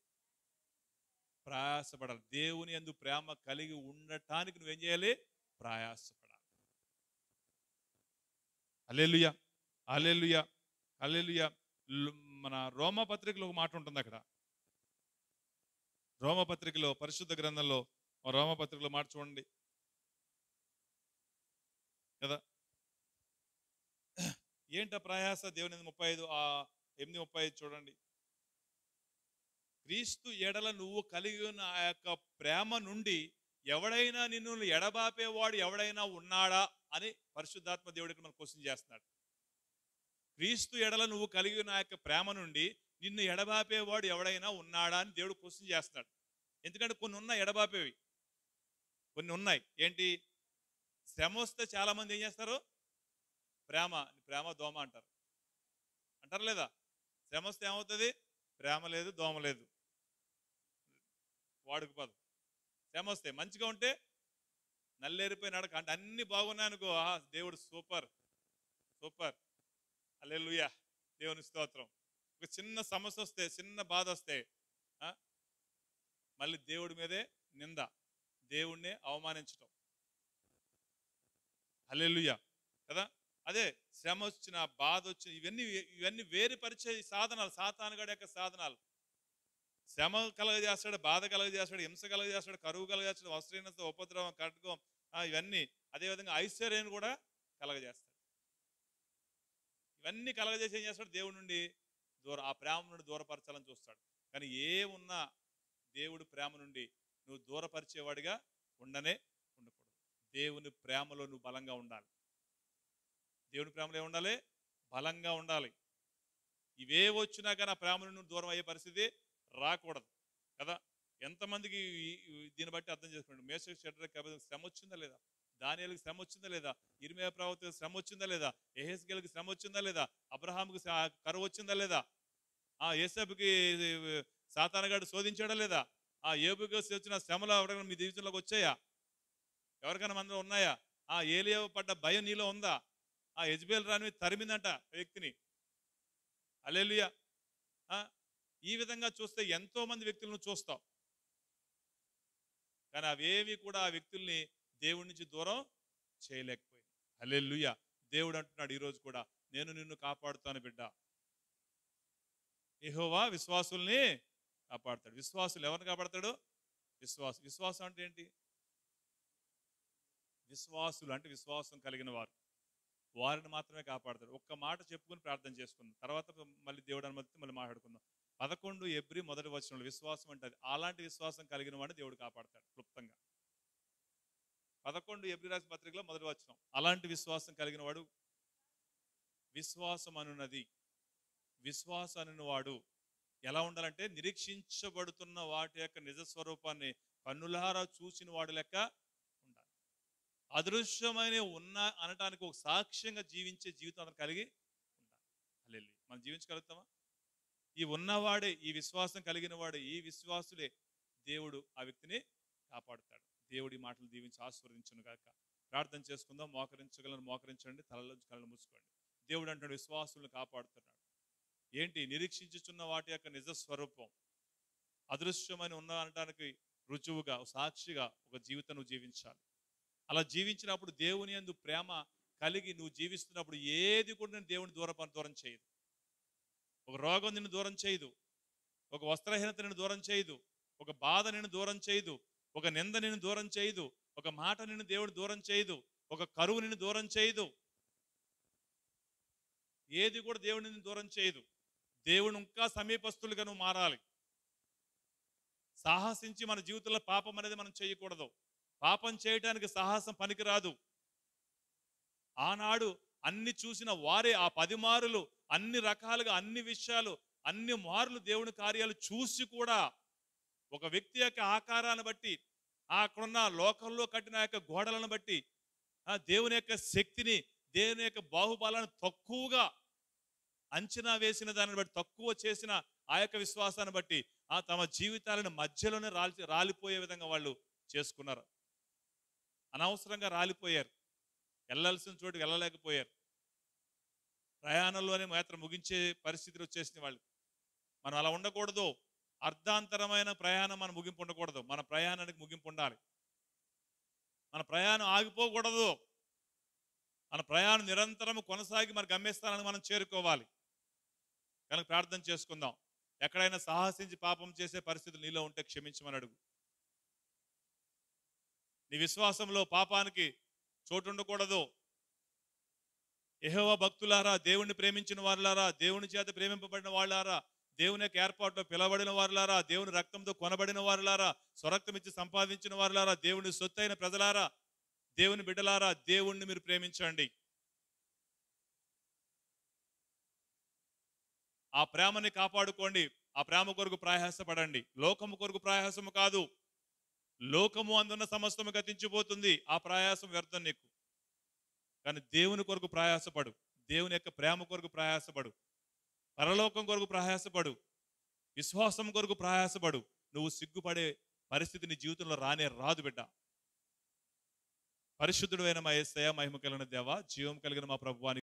ప్రయాసపడాలి. దేవుని యందు ప్రేమ కలిగి ఉండటానికి నువ్వేం చేయాలి? ప్రయాసపడాలి. హల్లెలూయా, హల్లెలూయా, హల్లెలూయా. మన రోమపత్రికలో ఒక మాట ఉంటుంది అక్కడ. రోమపత్రికలో, పరిశుద్ధ గ్రంథంలో రోమపత్రికలో మాట చూడండి కదా. ఏంట ప్రయాస? దేవుని 8:35 చూడండి. క్రీస్తు ఎడల నువ్వు కలిగి ఉన్న ఆ యొక్క ప్రేమ నుండి ఎవడైనా నిన్ను ఎడబాపేవాడు ఎవడైనా ఉన్నాడా అని పరిశుద్ధాత్మ దేవుడికి మనం క్వశ్చన్ చేస్తున్నాడు. క్రీస్తు ఎడల నువ్వు కలిగి ఉన్న ఆ యొక్క ప్రేమ నుండి నిన్ను ఎడబాపేవాడు ఎవడైనా ఉన్నాడా అని దేవుడు క్వశ్చన్ చేస్తున్నాడు. ఎందుకంటే కొన్ని ఉన్నాయి ఎడబాపేవి, కొన్ని ఉన్నాయి. ఏంటి? శ్రమ వస్తే చాలా మంది ఏం చేస్తారు? ప్రేమ దోమ అంటారు. లేదా? శ్రమ వస్తే ఏమవుతుంది? ప్రేమ లేదు, దోమ లేదు, వాడుక పదం. శ్రమ వస్తే మంచిగా ఉంటే నల్లేరిపోయి నడక, అంటే అన్ని బాగున్నాయనుకో, దేవుడు సూపర్ సూపర్, హల్లెలూయా, దేవుని స్తోత్రం. ఒక చిన్న సమస్య వస్తే, చిన్న బాధ వస్తే మళ్ళీ దేవుడి మీదే నింద, దేవుణ్ణే అవమానించటం. హల్లెలూయా కదా. అదే శ్రమ వచ్చిన, బాధ వచ్చిన, ఇవన్నీ వేరుపరిచే సాధనాలు, సాతానుగాడి యొక్క సాధనాలు. శ్రమ కలగజేస్తాడు, బాధ కలగజేస్తాడు, హింస కలగజేస్తాడు, కరువు కలగజేస్తాడు, వస్త్రహీనత, ఉపద్రవం, ఖడ్గం, ఇవన్నీ. అదేవిధంగా ఐశ్వర్యాన్ని కూడా కలగజేస్తాడు. ఇవన్నీ కలగజేసి ఏం చేస్తాడు? దేవుడి నుండి ఆ ప్రేమ నుండి దూరపరచాలని చూస్తాడు. కానీ ఏమున్నా దేవుడు ప్రేమ నుండి నువ్వు దూరపరిచేవాడిగా ఉండకూడదు. దేవుని ప్రేమలో నువ్వు బలంగా ఉండాలి. దేవుని ప్రేమలో ఏముండాలి? బలంగా ఉండాలి. ఇవే వచ్చినా కానీ ఆ ప్రేమ నుండి దూరం అయ్యే పరిస్థితి రాకూడదు కదా. ఎంతమందికి దీన్ని బట్టి అర్థం చేసుకోండి. మేషక్, షడ్రక్, అబేద్నెగోకు శ్రమ వచ్చిందా లేదా? దానియేలుకి శ్రమ వచ్చిందా లేదా? ఇర్మీయా ప్రవక్తకి శ్రమ వచ్చిందా లేదా? యెహెజ్కేలుకి శ్రమ వచ్చిందా లేదా? అబ్రహాముకి కరువు వచ్చిందా లేదా? యేసేపుకి సాతానుగాడు శోధించాడా లేదా? యోబుకి వచ్చిన శ్రమలు ఎవరికైనా మీ జీవితంలోకి వచ్చాయా? ఎవరికైనా మనలో ఉన్నాయా? ఏలియా పడ్డ భయం నీలో ఉందా? యెజెబెల్ రాని తరిమిందంట వ్యక్తిని. హల్లెలూయా. ఈ విధంగా చూస్తే ఎంతో మంది వ్యక్తులను చూస్తావు, కానీ అవేవి కూడా ఆ వ్యక్తుల్ని దేవుడి నుంచి దూరం చేయలేకపోయింది. హల్లెలూయా. దేవుడు అంటున్నాడు ఈరోజు కూడా, నేను నిన్ను కాపాడుతాను బిడ్డ. యెహోవా విశ్వాసుల్ని కాపాడతాడు. విశ్వాసులు ఎవరిని కాపాడతాడు? విశ్వాసం అంటే ఏంటి? విశ్వాసులు అంటే విశ్వాసం కలిగిన వారు, వారిని మాత్రమే కాపాడతాడు. ఒక్క మాట చెప్పుకుని ప్రార్థన చేసుకుందాం, తర్వాత మళ్ళీ దేవుడు అనుమతి మళ్ళీ మాట్లాడుకుందాం. 11 ఎబ్రీ మొదటి వచనంలో విశ్వాసం అంటే అది. అలాంటి విశ్వాసం కలిగిన వాడిని దేవుడు కాపాడతాడు క్లుప్తంగా. 11 ఎబ్రీ రాసిన పత్రికలో మొదటి వచనం, అలాంటి విశ్వాసం కలిగిన వాడు. విశ్వాసం అనున్నది, విశ్వాసం అనువాడు ఎలా ఉండాలంటే నిరీక్షించబడుతున్న వాటి యొక్క నిజ స్వరూపాన్ని కన్నులారా చూసిన వాడు లెక్క ఉండాలి. అదృశ్యమైన ఉన్న అనటానికి ఒక సాక్ష్యంగా జీవించే జీవితం అతను కలిగి ఉండాలి. హల్లెలూయా. మనం జీవించగలుగుతామా? ఈ ఉన్నవాడే, ఈ విశ్వాసం కలిగిన వాడే, ఈ విశ్వాసులే దేవుడు ఆ వ్యక్తిని కాపాడుతాడు. దేవుడి మాటలు దీవించి ఆశీర్వదించును గాక. ప్రార్థన చేసుకుందాం. మోకరించండి, తలలోంచి కళ్ళు మూసుకోండి. దేవుడు అంటాడు విశ్వాసులను కాపాడుతున్నాడు. ఏంటి? నిరీక్షించుచున్న వాటి యొక్క నిజ స్వరూపం, అదృశ్యమని ఉన్న అనడానికి రుజువుగా, సాక్షిగా ఒక జీవితం నువ్వు జీవించాలి. అలా జీవించినప్పుడు దేవుని యందు ప్రేమ కలిగి నువ్వు జీవిస్తున్నప్పుడు ఏది కూడా నేను దేవుని దూరం చేయదు. ఒక రోగం నిన్ను దూరం చేయదు, ఒక వస్త్రహీనత నిన్ను దూరం చేయదు, ఒక బాధ నిన్ను దూరం చేయదు, ఒక నింద నిన్ను దూరం చేయదు, ఒక మాట నిన్ను దేవుడు దూరం చేయదు, ఒక కరువు నిన్ను దూరం చేయదు. ఏది కూడా దేవుడు నిన్ను దూరం చేయదు. దేవుడు ఇంకా సమీపస్తులుగా నువ్వు మారాలి. సాహసించి మన జీవితంలో పాపం అనేది మనం చేయకూడదు. పాపం చేయడానికి సాహసం పనికిరాదు. ఆనాడు అన్ని చూసిన వారే, ఆ 10 మారులు అన్ని రకాలుగా అన్ని విషయాలు అన్ని మారులు దేవుని కార్యాలు చూసి కూడా ఒక వ్యక్తి యొక్క ఆకారాన్ని బట్టి, అక్కడున్న లోకంలో కట్టిన యొక్క గోడలను బట్టి, దేవుని యొక్క శక్తిని, దేవుని యొక్క బాహుబలాన్ని తక్కువగా అంచనా వేసిన దానిని బట్టి, తక్కువ చేసిన ఆ యొక్క విశ్వాసాన్ని బట్టి తమ జీవితాలను మధ్యలోనే రాలిపోయే విధంగా వాళ్ళు చేసుకున్నారు. అనవసరంగా రాలిపోయారు. వెళ్ళాల్సిన చోటుకి వెళ్ళలేకపోయారు. ప్రయాణంలోనే మాత్రం ముగించే పరిస్థితులు వచ్చేసిన వాళ్ళు. మనం అలా ఉండకూడదు. అర్ధాంతరమైన ప్రయాణం మన ముగింపు ఉండకూడదు. మన ప్రయాణానికి ముగింపు ఉండాలి. మన ప్రయాణం ఆగిపోకూడదు. మన ప్రయాణం నిరంతరం కొనసాగి మన గమ్యస్థానానికి మనం చేరుకోవాలి. కనుక ప్రార్థన చేసుకుందాం. ఎక్కడైనా సాహసించి పాపం చేసే పరిస్థితులు నీలో ఉంటే క్షమించమని అడుగు. నీ విశ్వాసంలో పాపానికి చోటు ఉండకూడదు. యెహోవా భక్తులారా, దేవుణ్ణి ప్రేమించిన వారులారా, దేవుని చేత ప్రేమింపబడిన వాళ్ళారా, దేవుని యొక్క ఏర్పాటులో పిలవబడిన వారులారా, దేవుని రక్తంతో కొనబడిన వారులారా, స్వరక్తం ఇచ్చి సంపాదించిన వారులారా, దేవుని సొత్తైన ప్రజలారా, దేవుని బిడ్డలారా, దేవుణ్ణి మీరు ప్రేమించండి. ఆ ప్రేమని కాపాడుకోండి. ఆ ప్రేమ కొరకు ప్రయాసపడండి. లోకము కొరకు ప్రయాసము కాదు. లోకము అందున్న సమస్తము గతించిపోతుంది. ఆ ప్రయాసం వ్యర్థం నీకు. కానీ దేవుని కొరకు ప్రయాసపడు. దేవుని యొక్క ప్రేమ కొరకు ప్రయాసపడు. పరలోకం కొరకు ప్రయాసపడు. విశ్వాసం కొరకు ప్రయాసపడు. నువ్వు సిగ్గుపడే పరిస్థితి నీ జీవితంలో రానే రాదు బిడ్డ. పరిశుద్ధుడైన మా యేసయ్య, మహిమ కలిగిన దేవా, జీవం కలిగిన మా ప్రభువానికి